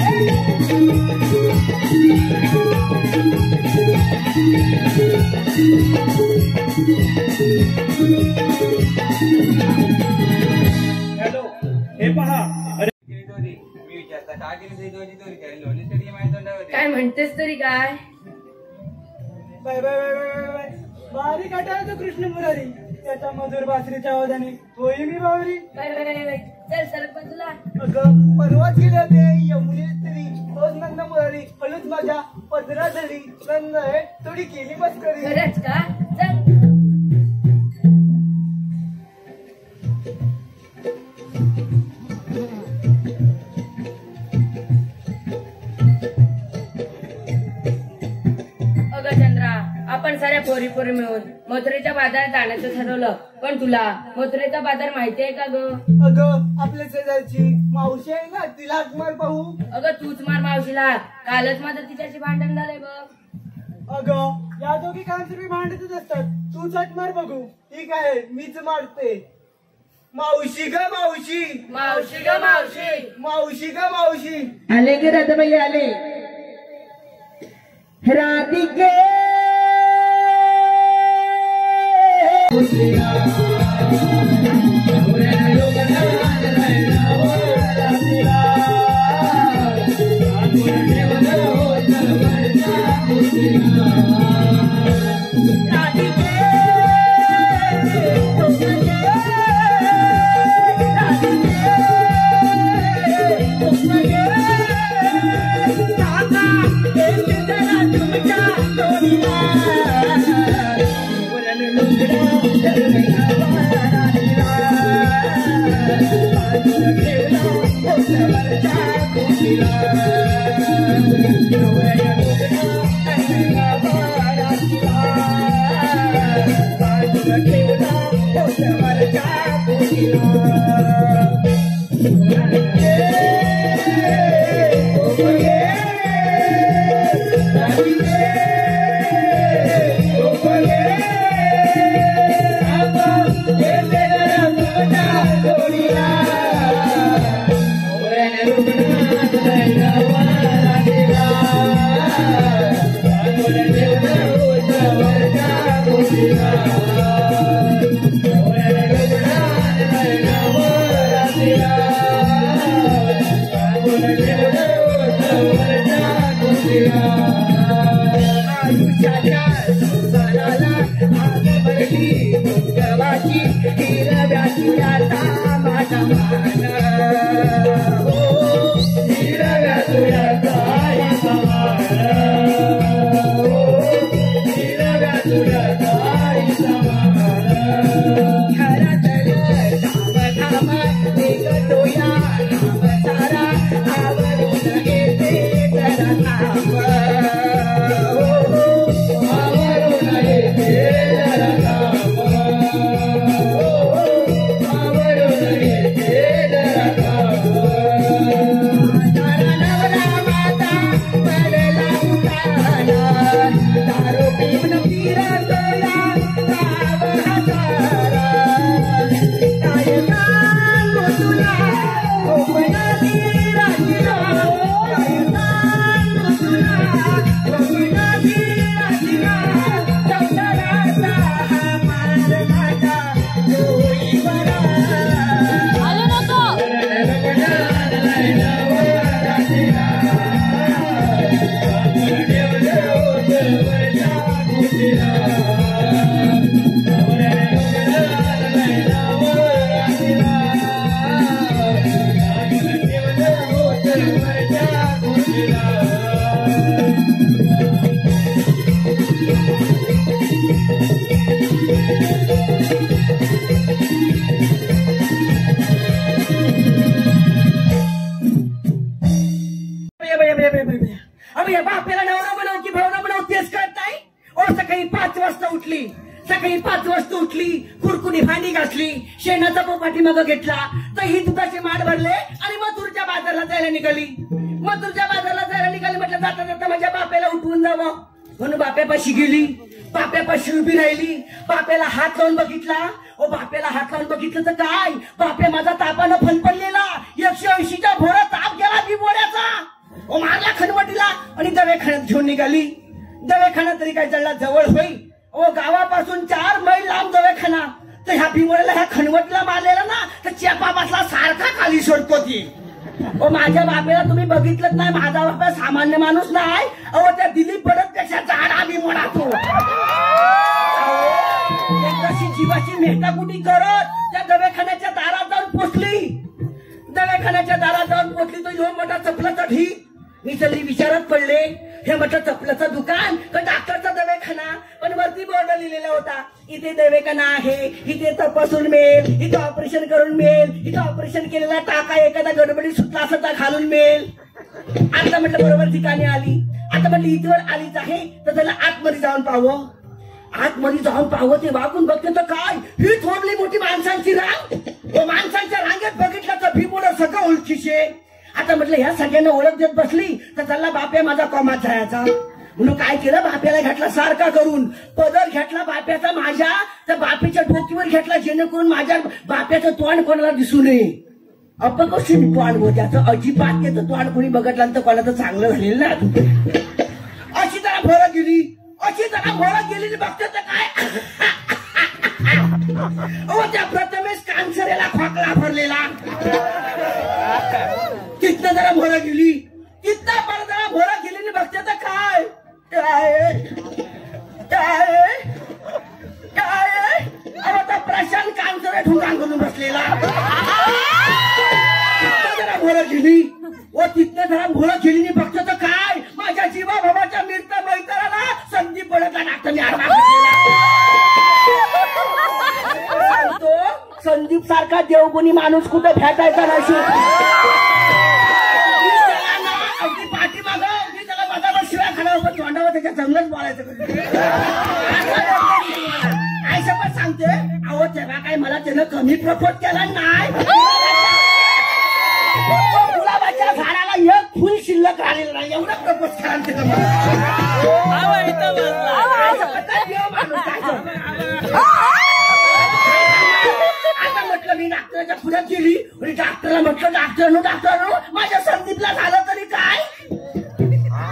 हॅलो, हे पहा. अरे काय म्हणतेस तरी काय? Bye bye bye bye bye bye. बारीक आठवला तो कृष्ण मुरारी, त्याच्या मधुर बासरीच्या आवाजाने होई मी बावरी. Bye bye bye bye. चल सरक बाजूला. अगं परवाच गेले होते यमुने तरी, रोज नंद मुरारी हळूच माझ्या पदरा धरी, नंद आहे थोडी केली मस्करी. खरंच का? चल. अगं चंद्रा, आपण साऱ्या पोरी पोरी मिळून मथुरेच्या बाजारात जाण्याचं ठरवलं, पण तुला मथुरेचा बाजार माहिती आहे का ग? अगं आपल्या शेजारची मावशी आहे ना, तिला हाक मार पाहू. अगं तूच मार मावशीला, कालच माझं तिच्याशी भांडण झालंय बघ. अगं या दोघी कायमस्वरूपी भांडतच असतात, तू चट मार बघू. ठीक आहे, मीच मारते. मावशी ग मावशी, मावशी ग मावशी. मावशी ग मावशी. आले गे राधाबाई आले. राधिके बापेला नवरा बनव की भावना बनव तेच कळत नाही. ओ सकाळी 5 वाजता उठली, सकाळी 5 वाजता उठली, कुरकुनी भांडी घासली, शेणाचा पोपाटी मग घेतला, तर ही दुधाचे माठ भरले आणि मथुरच्या बाजारला जायला निघाली. मथुरच्या बाजारला जायला निघाली म्हटलं जाता जाता माझ्या बापेला उठवून जावं म्हणून बाप्यापाशी गेली. बाप्यापाशी उभी राहिली, बाप्याला हात लावून बघितला. ओ बाप्याला हात लावून बघितलं तर काय, बाप्या माझा तापानं फनफनलेला 180च्या भोरा ताप गेला बिबोड्याचा. ओ मारला खनवटीला आणि दवाखान्यात घेऊन निघाली. दवाखाना तरी काय जळला जवळ होईल. ओ गावापासून 4 मैल लांब दवाखाना. तर ह्या भीमोळ्याला ह्या खनवटीला मारलेला ना तर चेपा बसला सारखा खाली सोडतो ती. ओ माझ्या बापेला तुम्ही बघितलंच नाही. माझा बापा सामान्य माणूस नाही. अहो त्या दिलीप पडत पेक्षा झाडा भीमोळा तो. कशी जीवाची मेहटाकुटी करत त्या दवाखान्याच्या दारात जाऊन पोचली. दवाखान्याच्या दारात जाऊन पोचली तो ह्यो मोठा चपलाचा ढी. मी सगळी विचारत पडले हे म्हटलं चपलाचं दुकान का डॉक्टरचा दवाखाना. पण वरती बोर्ड लिहिलेला होता इथे दवाखाना आहे, इथे तपासून मिळेल, इथे ऑपरेशन करून मिळेल, इथे ऑपरेशन केलेला टाका एखादा गडबडी सुटला असं तर घालून मिळेल. आता म्हटलं बरोबर ठिकाणी आली. आता म्हटलं इथवर आलीच आहे तर त्याला आतमध्ये जाऊन पाहावं. आतमध्ये जाऊन पाहावं ते वागून बघते तर काय ही थोडली मोठी माणसांची रांग. माणसांच्या रांगेत बघितलं तर भीमोळं सगळं ओळखीचे. आता म्हटलं ह्या सगळ्यांना ओळख देत बसली तर त्याला बाप्या माझा कॉमात जायचा. म्हणून काय केलं बाप्याला घेतला सारखा करून पदर घेतला बाप्याचा माझ्या त्या बापेच्या डोकीवर घेतला जेणेकरून माझ्या बाप्याचं तोंड कोणाला दिसू नये. अपकशी तोंड हो त्याचं अजिबात त्याचं तोंड कोणी बघितलं तर कोणाचं चांगलं झालेलं ना. अशी त्याला भरत गेली अशी त्याला भरत गेली बघते तर काय अहो त्या प्रथमेश कांसरेला खोकला भरलेला. तिथनं जरा भोरा गेली तिथनं परत जरा भोरा गेली बघते तर काय काय काय काय आता प्रशांत कांसरे ठुकान करून बसलेला. जरा भोरा गेली व तिथनं जरा भोरा गेली बघते तर काय माझ्या जीवा बाबाच्या मृत मैत्राला संदीप पडतला डॉक्टरने आडवा सांगतो. संदीप सारखा देवगुणी माणूस कुठं भेटायचा नशीब. अगदी पाठी माग अगदी त्याला माझा शिवाय खाला तोंडावर त्याच्या जंगलच बोलायचं. काय शपथ सांगते अहो तेव्हा काय मला त्यानं कमी प्रपोज केला नाही. गुलाबाच्या झाडाला एक फुल शिल्लक राहिलेलं नाही एवढा प्रपोज केला आता म्हटलं मी डॉक्टरच्या पुढे गेली आणि डॉक्टरला म्हटलं डॉक्टर माझ्या संदीपला झालं तरी काय.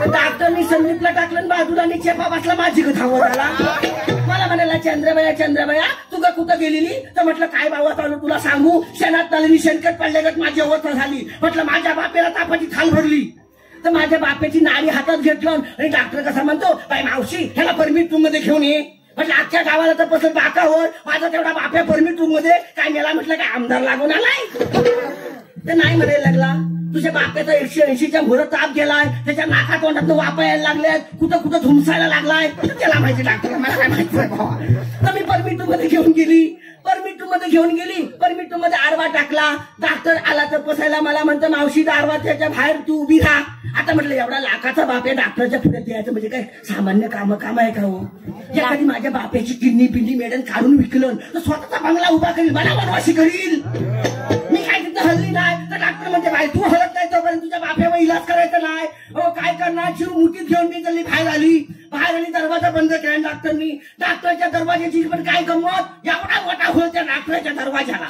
डॉक्टरनी संदीपला टाकलं बाजूला आणि चेपा बसला माझी धावत आला. मला म्हणाला चंद्रबाया तू का कुठं गेलेली तर म्हटलं काय बाबा चालू तुला सांगू शेणात नाली शेणकट पडल्यागत माझी अवस्था झाली. म्हटलं माझ्या बापेला तापाची खाल भरली तर माझ्या बापेची नाडी हातात घेतलं आणि डॉक्टर कसा म्हणतो बाई मावशी ह्याला परमिट रूम मध्ये घेऊन ये. म्हटलं आजच्या गावाला तर पसंत बाकावर माझा तेवढा बाप्या परमिट रूम मध्ये काय मेला म्हटलं काय आमदार लागून आलाय तर नाही म्हणायला लागला. तुझ्या बाप्याचा 180च्या भोर ताप गेलाय त्याच्या नाका तोंडात वापा यायला लागल्यात कुठं कुठं धुमसायला लागलाय त्याला माहिती डॉक्टर मला काय माहिती तर मी परमिट रूम मध्ये घेऊन गेली. परमिट रूम मध्ये आडवा टाकला. डॉक्टर आला तर बसायला मला म्हणतो मावशी आडवा त्याच्या बाहेर तू उभी राहा. आता म्हटलं एवढा लाखाचा बाप आहे डॉक्टरच्या पुढे द्यायचं म्हणजे काय सामान्य काम आहे का हो. एखादी माझ्या बाप्याची किडनी पिंडी मेडन काढून विकलं तर स्वतःचा बंगला उभा करील मला बनवाशी करील. मी काय तिथं हल्ली नाही तर डॉक्टर म्हणजे बाई तू हलत नाही तोपर्यंत तुझ्या बाप्यावर इलाज करायचा नाही. हो काय करणार शिव मुठीत घेऊन मी चालली बाहेर आली दरवाजा बंद केला डॉक्टरनी. डॉक्टरच्या दरवाजाची पण काय गंमत एवढा मोठा होल त्या डॉक्टरच्या दरवाजाला.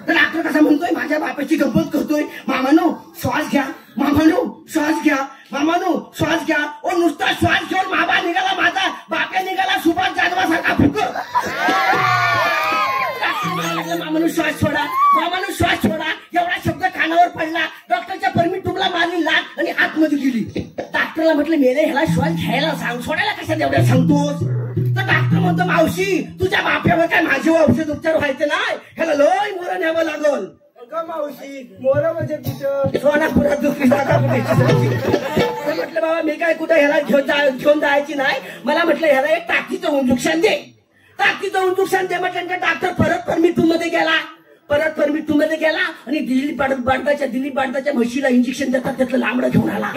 तर डॉक्टर कसा म्हणतोय माझ्या बापाची गंमत करतोय मामानो श्वास घ्या मामानो श्वास घ्या मामानो श्वास घ्या. ओ नुसता श्वास घेऊन मामा निघाला माझा बाप्या निघाला सुभाष जाधवासारखा फुक. मामानो श्वास सोडा एवढा शब्द कानावर पडला. डॉक्टरच्या परमिट रूमला मारली लाट आणि आतमध्ये गेली. डॉक्टरला म्हटलं मेले ह्याला श्वास घ्यायला सांग सोडायला कशा एवढ्या सांगतोस. तर डॉक्टर म्हणतो मावशी तुझ्या बाप्यावर काय माझे औषध उपचार व्हायचे नाही ह्याला लय मोर न्यावं लागल. मावशी मोर म्हणजे कुठं सोनापुरात दुखी जागा म्हटलं बाबा मी काय कुठं ह्याला घेऊन जायची नाही. मला म्हटलं ह्याला एक टाकीचं इंजेक्शन दे. टाकीचं इंजेक्शन दे म्हटलं डॉक्टर परत परमिट रूम मध्ये गेला आणि दिलीप बाडदाच्या म्हशीला इंजेक्शन देतात त्यातलं लांबडं घेऊन आला.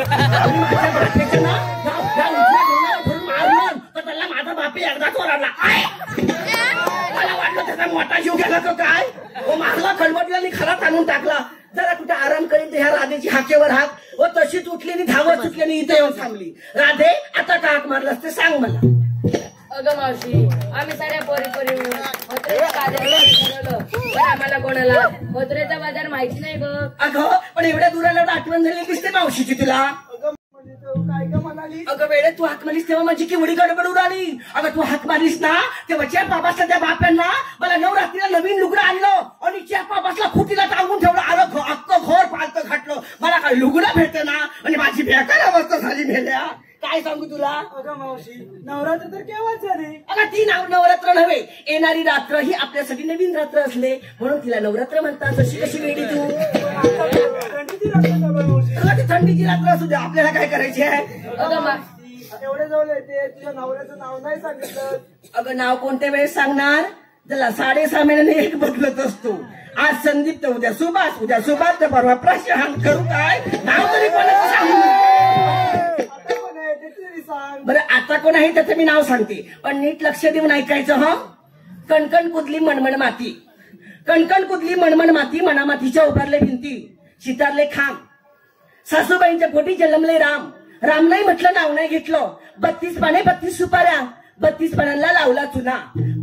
मारलं तर त्याला माझा बापी एकदाच ओरडला. मला वाटलं त्याचा मोठा जीव गेला का काय. मारला खलबटला खरात आणून टाकला. जरा कुठे आराम करीन ह्या राधेची हाकेवर हाक व तशीच उठली आणि धावत सुटली आणि इथे येऊन थांबली. राधे आता का हाक मारलास ते सांग मला. अगं मावशी आम्ही साऱ्या पोरी आम्हाला कोणाला मथुरेचा बाजार माहिती नाही ग. अगं पण एवढ्या दुराला आठवण झाली दिसते मावशीची तुला. अगं मारलीस? अगं वेळे तू हाक मारलीस तेव्हा माझी केवढी गडबड उडाली. अगं तू हाक मारलीस ना तेव्हा च्या बाबासला त्या बाप्यांना मला नवरात्रीला नवीन लुगडं आणलं आणि च्या बाबासला खुटीला टांगून ठेवलं. अख्खं घोर पालतं घातलं. मला काय लुगडं भेटतं ना आणि माझी बेकार अवस्था झाली मेल्या. काय सांगू तुला? अगं मावशी नवरात्र तर केव्हाच झाली. अगं ती नवरात्र नव्हे, येणारी रात्र ही आपल्यासाठी नवीन रात्र असले म्हणून तिला नवरात्र म्हणतात. जशी कशी वेळी तू थंडीची रात्र चालू आहे मावशी. अगं ती थंडीची रात्र असू दे, आपल्याला काय करायची आहे? एवढे जवळ येते तुझ्या नवऱ्याचं नाव नाही सांगितलं. अगं नाव कोणत्या वेळेस सांगणार? त्याला 6.5 महिन्याने एक बदलत असतो. आज संदीप तर उद्या सुभाष, उद्या सुभाष तर परवा प्रशांत. करू काय नाव तरी कोणाचं सांगू? बरं आता कोण आहे त्याचं मी नाव सांगते पण नीट लक्ष देऊन ऐकायचं. ह कणकण कुदली मनमण माती, कणकण कुदली मनमण माती, मनामातीच्या उभारले भिंती, शितारले खांब. सासूबाईंच्या पोटी जन्मले राम, राम नाही म्हटलं नाव नाही घेतलं. 32 पाने 32 सुपाऱ्या, 32 पानांना लावला चुना.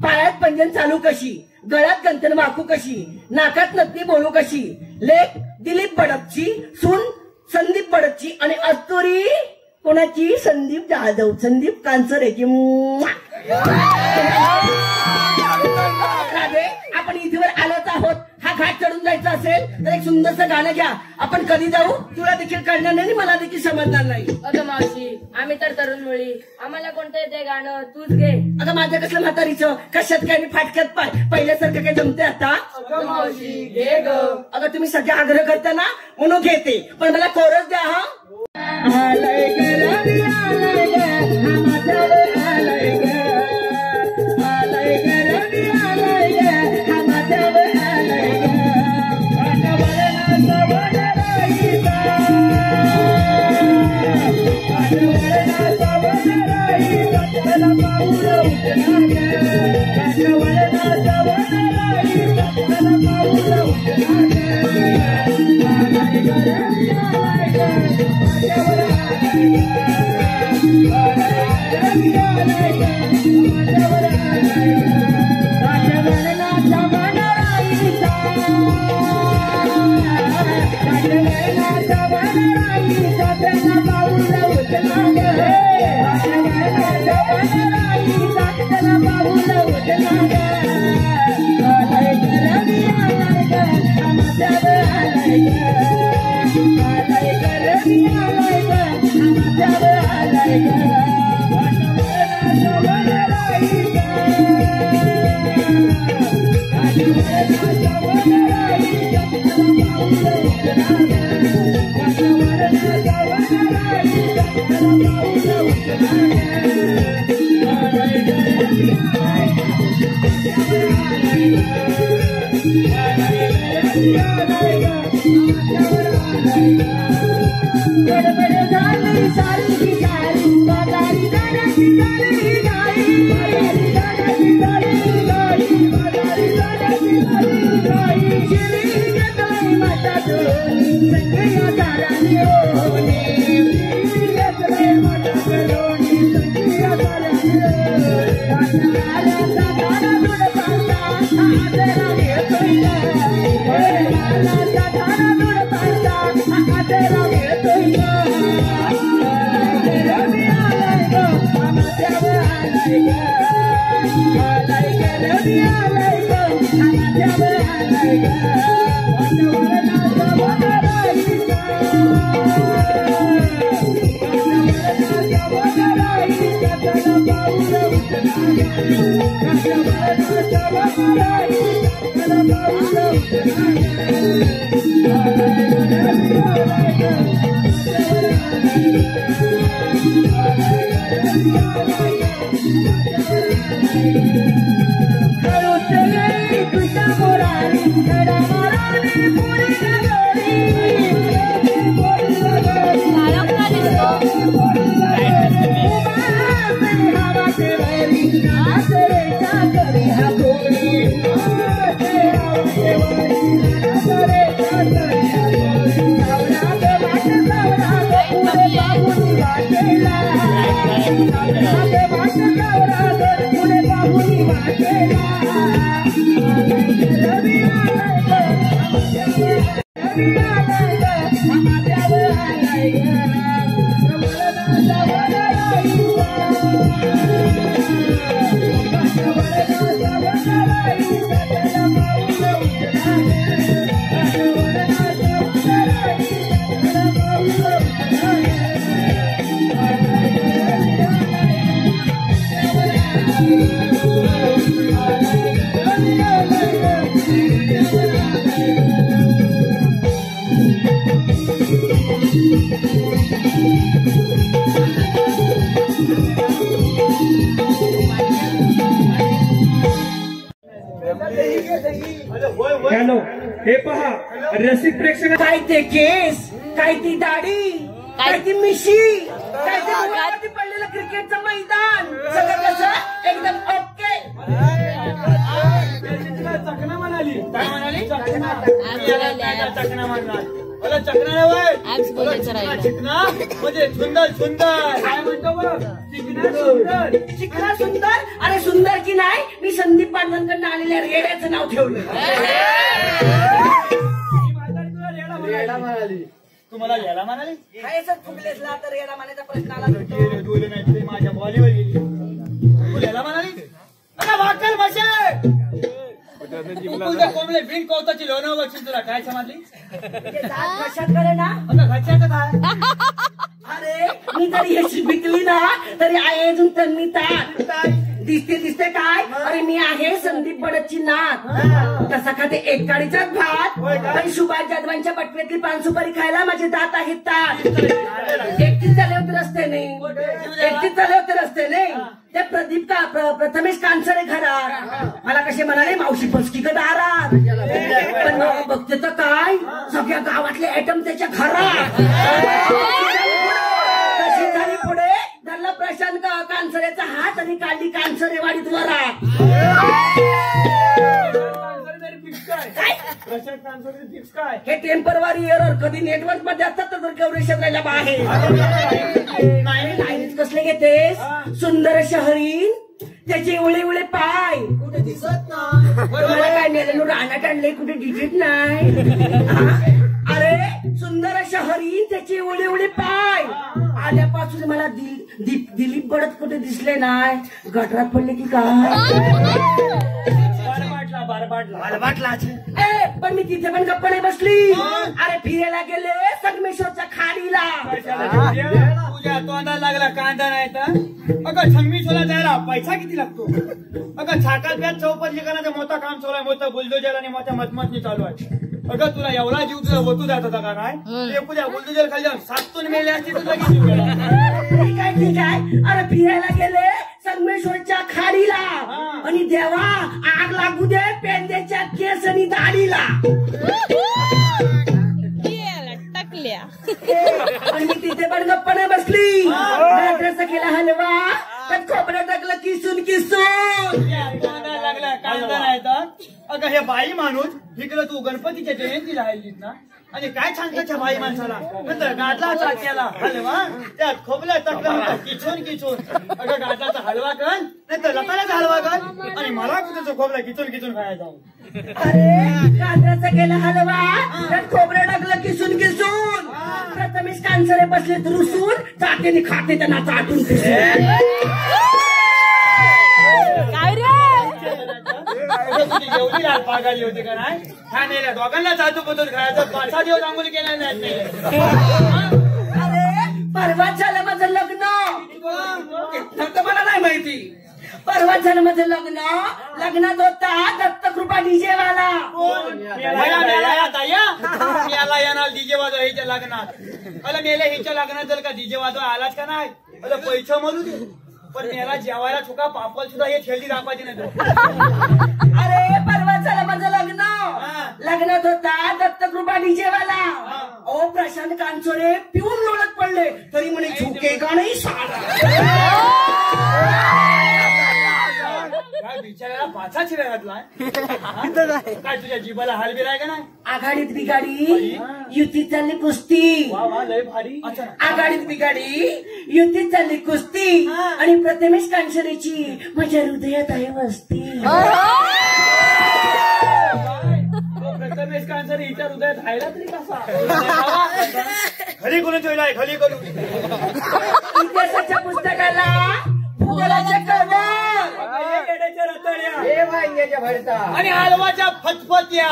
पायात पंजन चालू कशी, गळ्यात गंतन वाकू कशी, नाकात नत्ती बोलू कशी. लेख दिलीप बडकची, सून संदीप बडकची आणि अस्तुरी कोणाची? संदीप जाधव, संदीप कांचरेची. आपण इथेवर आलोच आहोत. हा घाट चढून जायचा असेल तर एक सुंदरसं गाणं घ्या. आपण कधी जाऊ तुला देखील कळणार नाही मला देखील समजणार नाही. अगं मावशी आम्ही तर तरुण मुली, आम्हाला कोणतं येते गाणं तूच घे. अगं माझ्या कसलं म्हातारीचं कशात काय फाटक्यात पाय पहिल्यासारखं काय जमते आता? अगं मावशी घे ग. अगं तुम्ही सगळे आग्रह करता ना म्हणून घेते पण मला कोरस द्या. हा आलय ग आलय ग आलय ग आलय ग आलय ग आलय ग Come on, हे पहा रसिक प्रेक्षक काय ते केस, काय ती दाढी, काय ती मिशी, काय ते मुलावरती पडलेलं क्रिकेटचं मैदान, सगळं कसं एकदम ओके. चकना म्हणाली. काय म्हणाली? चकना. आज चकना म्हणणार. बोला चकना नाही होय. आज बोलायचं राहिलं. चिकना म्हणजे सुंदर सुंदर. काय म्हणतो बघ? चिकना सुंदर. चिकना सुंदर. अरे सुंदर की नाही, मी संदीप पाटलांकडनं आलेल्या रेड्याचं नाव ठेवलं. रेडा म्हणाली. तुम्हाला यायला म्हणाली? काय असं फुगलेसला तर रेडा म्हणायचा प्रश्न आला. डोले नाही तुझी माझ्या बॉलीवर गेली. तू यायला म्हणाली? अरे वाकल भाषे. तुझ्या कोंबले बिन कौताची लोणं बक्षीस तुला काय समजली? कशात करे ना. आता घरच्याचं काय? अरे मी जरी हे विकली ना तरी आहे अजून तर मी दिसते काय. अरे मी आहे संदीप बडतची नात. तसा खाते एक काडीचाच भात, पण सुभाष जाधवांच्या पटव्यातली पान सुपारी खायला माझे दात आहेत तात. एकटीच झाले होते रस्त्याने, एकटीच झाले होते रस्त्याने. ते प्रदीप प्रथमेश कांसरे घरात मला कसे म्हणाले मावशी फसकी का दारात. पण बघते तर काय सगळ्या गावातले आयटम त्याच्या घरात. तशी झाली पुढे धरला प्रशांत कांसरेचा हात आणि काढली कांसरेवाडीत वरात. काय हे टेम्परवारी एरर, कधी नेटवर्क मध्ये असतात तर केवढे क्षेत्राच्या बाहेर. नाही कसले घेतेस सुंदर शहरीन, त्याचे उळे उळे पाय कुठे दिसत नाही. मला काय मेलेलो रानात आणले कुठे डिजिट नाही. अरे सुंदर शहरीन, त्याचे उळे उळे पाय. आल्यापासून मला दिलीप बडत कुठे दिसले नाही. गटरात पडले की काय. पण मी तिथे पण गप्प नाही बसली. अरे फिरायला गेले संगमेश्वरच्या खाडीला. तुझ्या तोंडाला लागला कांदा नाही तर अगं संगमेश्वरला जायला पैसा किती लागतो. अगं छाकात ब्यात चौपदरी करायचं मोठं काम चालू आहे. मोठं बुलडोजर आणि मोठ्या मतमतनी चालू आहे. अगं तुला एवढा जीव तुझा वतू जात होता का काय. ते पुढे बुलडोजर खाली जाऊन सातून मेले असते तर लगेच जीव गेला. ठीक आहे. अरे फिरायला गेले संगमेश्वरच्या खाडीला आणि देवा आग लागू दे पेंद्याच्या केस आणि दाढीला. टाकल्या आणि मी तिथे पण गप्प नाही बसली. रात्रीचा केला हलवा तर खोबरं टाकलं किसून किसून. लागला कांदा नाही तर अगं हे बाई माणूस इकडं तू गणपतीच्या जयंतीला राहिलीस ना आणि काय सांगताच्या बाई माणसाला नंतर गाडला चाकण्याला हलवा त्यात खोबला टाकलं होतं किचून किचून. अगं गाडलाचा हलवा कर नंतर लताचा हलवा कर आणि मला कुठं खोबला किचून किचून खायला जाऊ. अरे कांद्याचा केला हलवा त्यात खोबरं टाकलं किसून किसून. प्रथमेश कांसरे बसले रुसून जाते खाते त्यांना चाटून काय रे तुझी एवढी रात पागाली होती का नाही. खाण्याला दोघांना चाटू पतून खायचं 5-6 दिवस आंघोळी केल्या नाही. अरे परवाच झालं माझं लग्न. मला नाही माहिती. परवाच झालं माझं लग्न. लग्नात होता दत्तकृपा डीजे वाला. याला येणार डीजे वाजवा ह्याच्या लग्नात. अरे मेल्या ह्याच्या लग्नात जर का डीजे वाजवा आलाच का नाही अरे पैसा म्हणू दे पण मेला जेवायला चुका पापल सुद्धा हे खेळली दाखवायची नाही. अरे परवाच झालं माझं लग्न. लग्नात होता दत्तकृपा डीजे वाला. ओ प्रशांत कांसरे पिऊन लोळत पडले तरी म्हणे झुके का नाही काय बिचाराला 5 शिव्या घातलाय. काय तुझ्या जीवाला हालबीर आहे का नाही. आघाडीत बिगाडी युतीत चालली कुस्ती. वा वा लय भारी. आघाडीत बिगाडी युतीत चालली कुस्ती आणि प्रथमेश कांसरेची माझ्या हृदयात आहे वस्ती. प्रथमेश कांसर हिच्या हृदयात राहिला तरी कसा. खरी करून ठेवलाय खरी करून. इतिहासाच्या पुस्तकाला भूगोलाच्या कवर आणि हलवाच्या फतफत्या.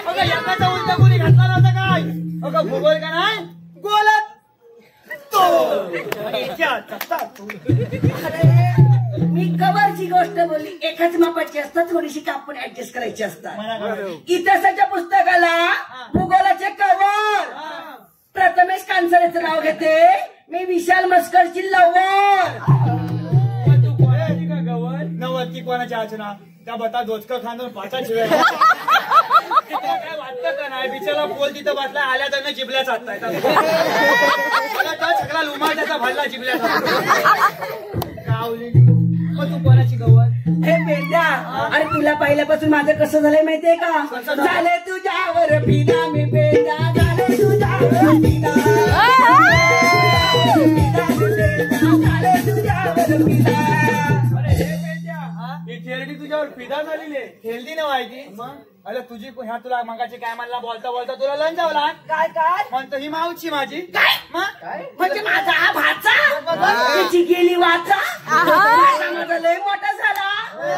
अगं एकाचा उलटा कोणी घातला नव्हता काय. अगं भूगोल का नाही गोलात मी कवरची गोष्ट बोलली. एकाच मापाची असतात थोडीशी कापून ऍडजस्ट करायची असतात. इतिहासाच्या पुस्तकाला भूगोलाचे कवर. प्रथमेश कांसरेचं नाव घेते मी विशाल मस्करची लवर. नवती कोणाच्या आचना त्या बता दोचक खांदून 5 शिवाय काय वाटतं का नाही बिचारा बोल तिथं बसला आल्या त्यांना जिबल्या चालताय सगळा लुमा त्याचा भरला जिबल्या कावली मग तू कोणाची गवत हे पेंड्या अरे तुला पहिल्यापासून माझं कसं झालंय माहितीये का झाले तुझ्यावर फिदा मी पेंड्या झाले तुझ्यावर फिदा झाले तुझ्यावर फिदा अरे हे पेंड्या ही थेरडी तुझ्यावर फिदा झालेली आहे हेल्दी न व्हायची मग अरे तुझी ह्या तुला मगाची काय म्हणला बोलता बोलता तुला लंजावला काय काय म्हणतो ही मावची माझी काय म्हणजे माझा हा भाचा तिची गेली वाचा भाचा माझा लय मोठा झाला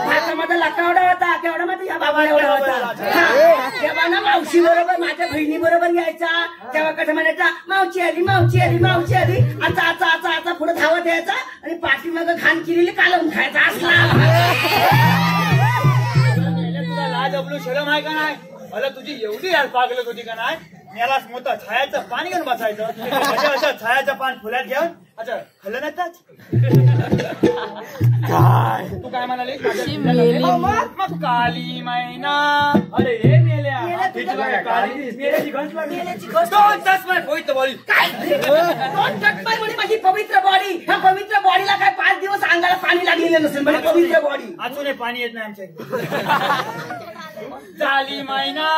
भाचा माझा लकावडा होता केवढा माझा या बाबा एवढा होता तेव्हा ना मावशी बरोबर माझ्या बहिणी बरोबर यायचा तेव्हा कसं म्हणायचा मावशी आली मावशी आली मावशी आली आता आता आता आता पुढे धावत यायचा आणि पाठीमागं घाण केलेली कालवून खायचा असला तुला लाज अबलू शरम आहे का नाही अरे तुझी एवढी यार पागलत होती का नाही याला मोठं छायाचं पाणी घेऊन बसायचं असं छायाचं पान फुल्यात घेऊन अच्छा खाल्लं नाही काय तू काय म्हणाली मग काली मैना अरे हे मेल्या मेल्याची घंट लागली 2 तास होईत बॉडी काय 2 तास माझी पवित्र बॉडी ह्या पवित्र बॉडीला काय 5 दिवस अंगाला पाणी लागलेलं नसेल म्हणजे पवित्र बॉडी अजूनही पाणी येत नाही आमच्या काली मैना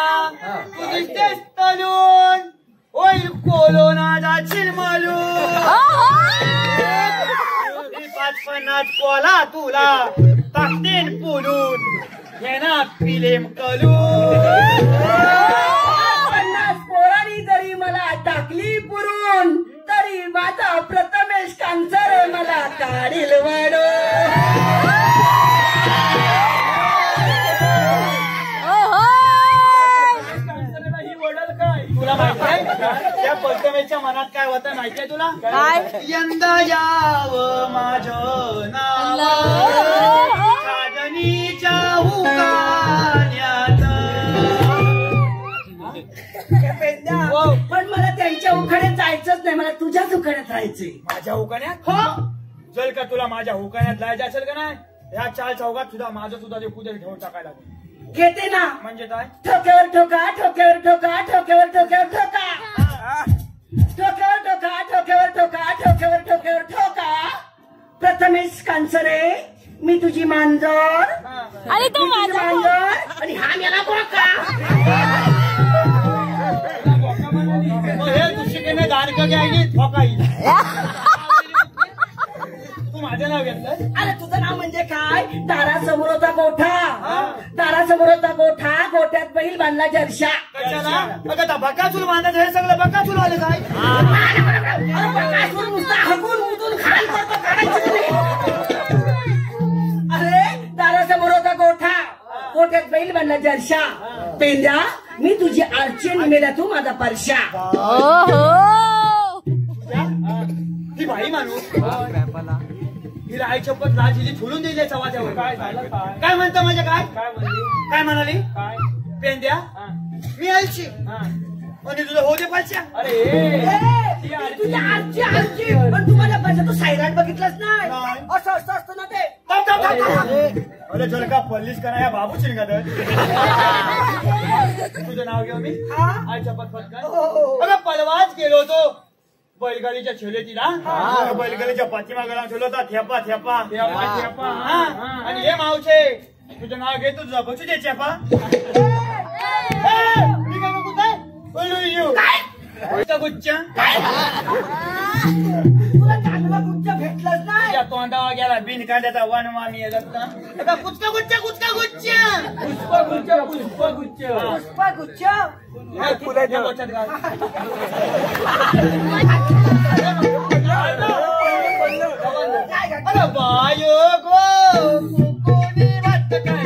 तुझी तेच तलून होईल कोलोना चिलमलून 50 कोला तुला टाकतेन पुलून हे ना पिलेम कलून 50 पोरांनी जरी मला टाकली पुरून तरी माझा प्रथमेश कांचर मला काढील वाढो तुला माहिती आहे त्या प्रथमेशच्या मनात काय होतं माहितीये तुला यंदा यावं माझं नाव साजनीच्या हुकान्यात पण मला त्यांच्या उखाड्यात जायचंच नाही मला तुझ्याच उखाड्यात राहायचंय माझ्या हुकान्यात हो चल का तुला माझ्या हुकान्यात जायचं असेल का नाही ह्या 4 चौघात सुद्धा माझं सुद्धा ते कुठे घेऊन टाकायला घेते ना म्हणजे काय ठोक्यावर ठोका ठोक्यावर ठोका ठोक्यावर ठोक्यावर ठोका ठोक्यावर ठोका ठोक्यावर ठोका ठोक्यावर ठोक्यावर ठोका प्रथमेश कांचरे मी तुझी मांजर आणि तू माझा मांजर आणि हा मेला बोका हे दुसरीकडे दान का घ्यायची ठोकाई तू माझं नाव घेतलं अरे तुझं नाव म्हणजे काय दारासमोर होता गोठा दारासमोर होता गोठा गोठ्यात बैल बांधला जरशा कशाला अगं बकासूर बांधायचं हे सगळं बकासूर आलं काय बकासूर नुसता हगून मुदून खाल करतो काढायचं नाही अरे दारासमोर होता गोठा गोठ्यात बैल बांधला जरशा पेंद्या मी तुझी आरची निमेला तू माझा परशा ही बाई माणूस हिला आई शपथ लाज हिची झुलून दिली चवाच्यावर काय झालं काय म्हणतं म्हणजे काय काय म्हणाली काय पेंद्या मी आईची आणि तुझं होते पाचशा अरे तुझ्या आरची आरची पण तुम्हाला पाहिजे तू सायराट बघितलंच नाही असं असं असतं ना ते अरे जर का पल्लीस करा या बाबूची का तुझं नाव घेऊ मी आई शपथ काय अगं पलवाच गेलो होतो बैलगाडीच्या छेलेतीला बैलगाडीच्या पाठीमागाला ठेवलं होता थेपा थेपा थेपा आणि हे मावशे तुझं नाव घे तुझं बसू दे चेपा गुच्छ तुला चांगला गुच्छ भेटलाच नाही या तोंडावा गेला बिन कांद्याचा वनवामी कुचका गुच्छ गुच्छ गुच्छ गुच्छ पुष्प गुच्छ पुष्प गुच्छ पुष्प गुच्छ फुलाच्या गोष्ट अरे बायो गो कोणी वाटत काय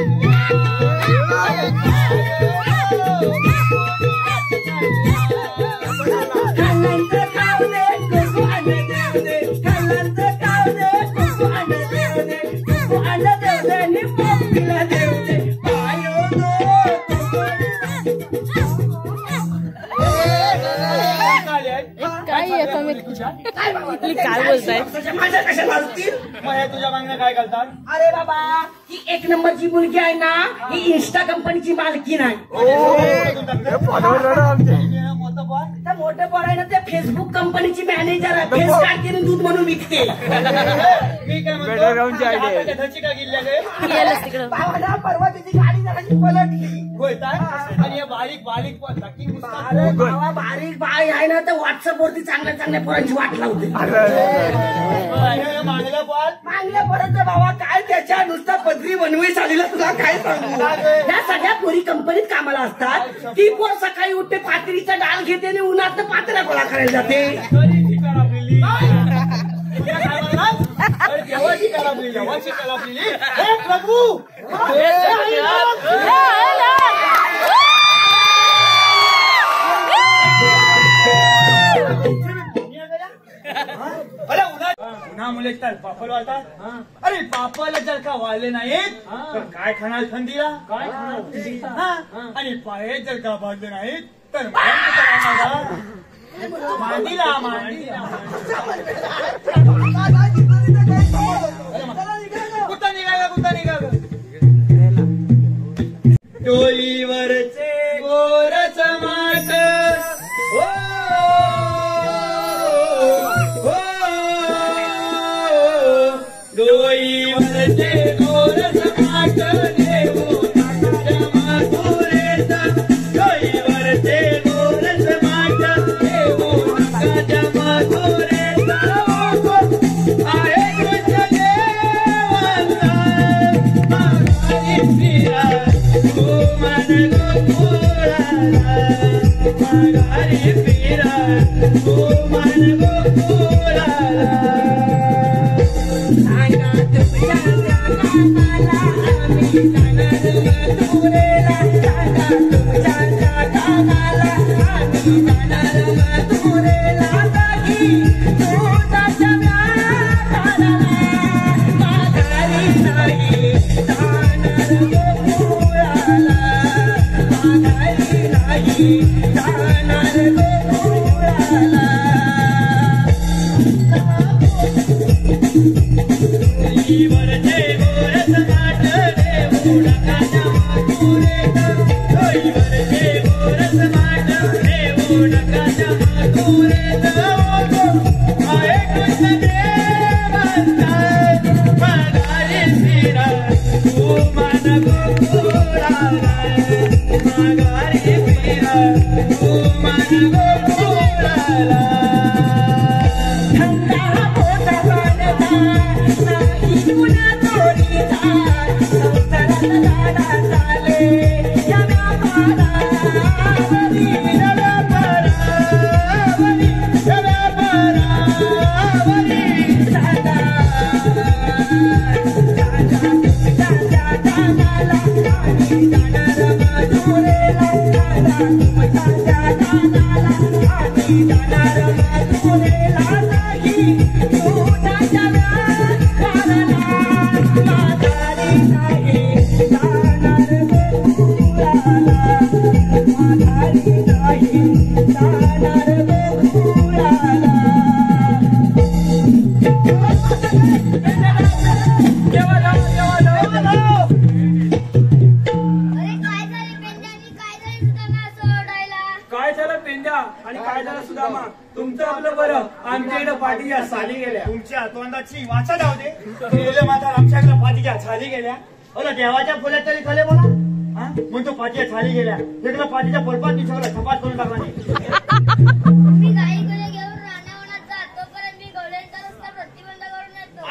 काय आहे कमी काय बाबा काय बोलताय? माझ्या कशा लाजतील? मग हे तुझ्या मागण्या काय करतात? अरे बाबा ही 1 नंबरची मुलगी आहे ना, ही इन्स्टा कंपनीची मालकी नाही. मोठं बॉल त्या मोठे पोर आहे ना, ते फेसबुक कंपनीची मॅनेजर आहे. फेस काढते दूध म्हणून विकते. मी काय म्हणतो घरची का गिल्ल्या गे गेलंच तिकडं. भावाला परवा तिची गाडी जराशी पलटली. होतात आणि हे बारीक बारीक पण नक्की अरे बाबा बारीक बाई आहे ना, तर व्हॉट्सअप वरती चांगल्या चांगल्या पोरांची वाट लावते. मागला बॉल मागल्या परत बाबा काय त्याच्या नुसता पदरी बनवी चालीला तुला काय सांगू. या सगळ्या पोरी कंपनीत कामाला असतात. ती पोर सकाळी उठते, पातळीचा डाल घेते आणि उन्हात पातळ्या गोळा करायला जाते. देवाची कलाबली देवाची कलाबली हे प्रभू उन्हा मुले पापड वाळतात. अरे पापड जर का वाळले नाहीत तर काय खाणार थंडीला? काय खाणार थंडीला? आणि पाय जर का भाजले नाहीत तर मांडीला मांडीला कुठं निघाला कुठं निघाला डोलीवरचे गोरच माट हो डोईवरचे गोरच माट देऊ नका माथुरेचा डोईवरचे गोरच माट देऊ नका माथुरेचा आहे कृष्ण देवांचा माघारी फिरा तू मन गोकुळाला माघारी फिरा तू मन गोकुळाला आणि काय झालं सुदामा? तुमचं आपलं बरं, आमच्या इकडे पाठीच्या साली गेल्या. तुमच्या तोंडाची वाचा जाऊ दे. गेले माता आमच्याकडे पाठीच्या साली गेल्या. अरे देवाच्या फुल्या तरी खाले बोला म्हणतो पाठीच्या साली गेल्या. तिकडे पाठीच्या पडपात सगळं सपाट करून टाकला.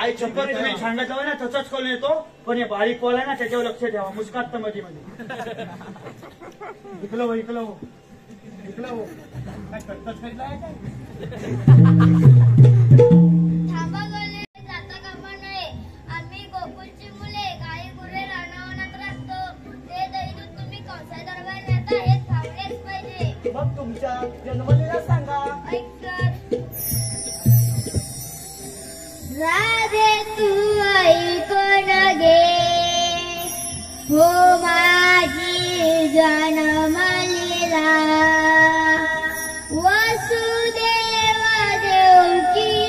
आई चप्पल तुम्ही सांगत ना तसंच करून येतो. पण हे बारीक कॉल आहे ना त्याच्यावर लक्ष ठेवा. मुस्कात मध्ये मध्ये इकलो इकलो इकलो काय करताच करीला आहे थांबा गले जाता कामा नये. आम्ही गोकुळची मुले गाई गुरे रानावनात राहतो. ते दैनूत तुम्ही कौसाई दरबार नेता हे थांबलेच पाहिजे. मग तुमच्या जन्मलेला सांगा. ऐक राधे तू ऐकून घे हो माझी जन्मलीला. वसुदेव देवकी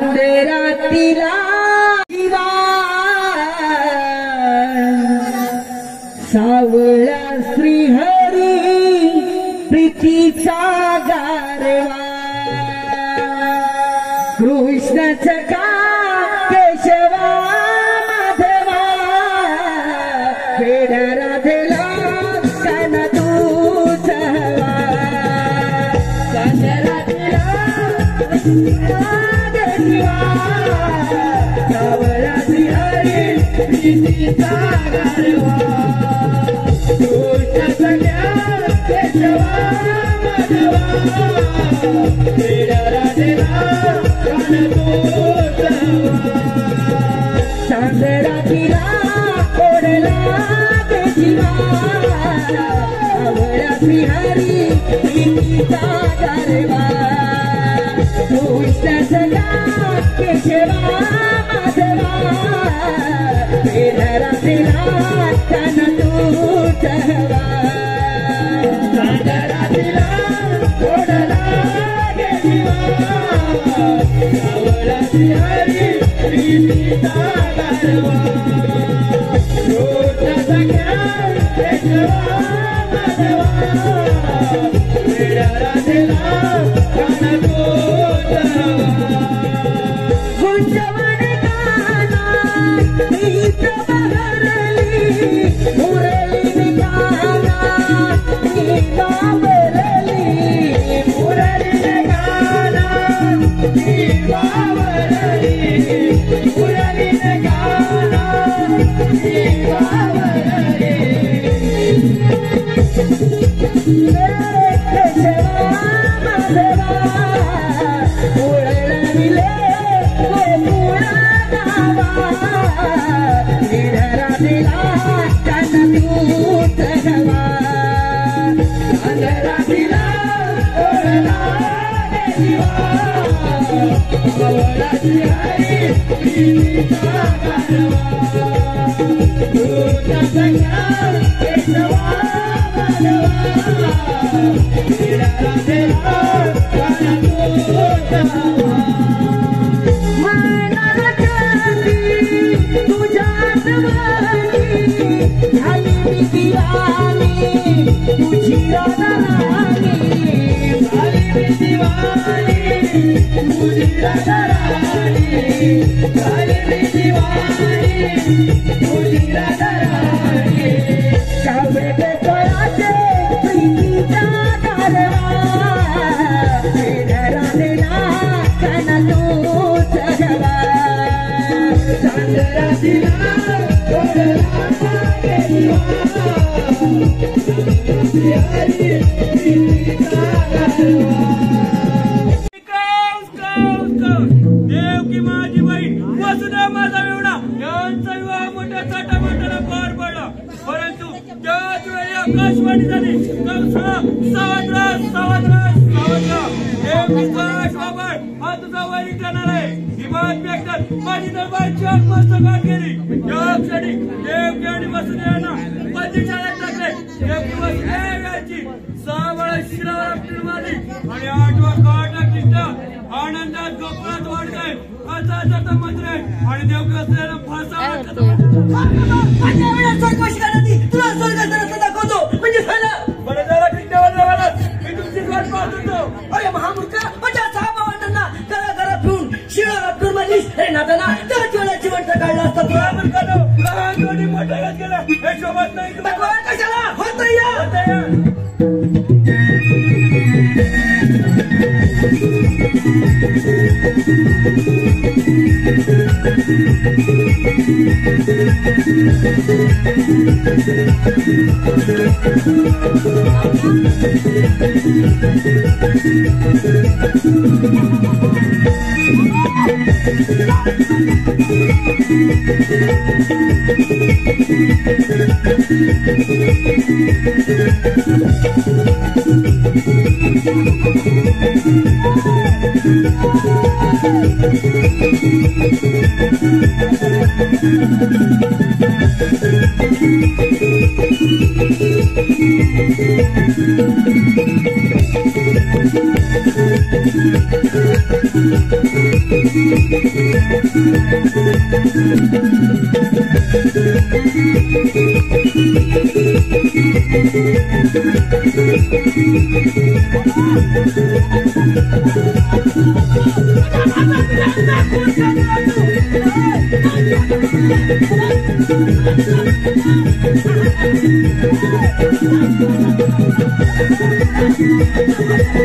चांदेरातीला सावळा श्रीहरी प्रीतीचा गारवा कृष्णच का केशवा माधवा वेड्या राधेला काना तू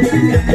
Thank you.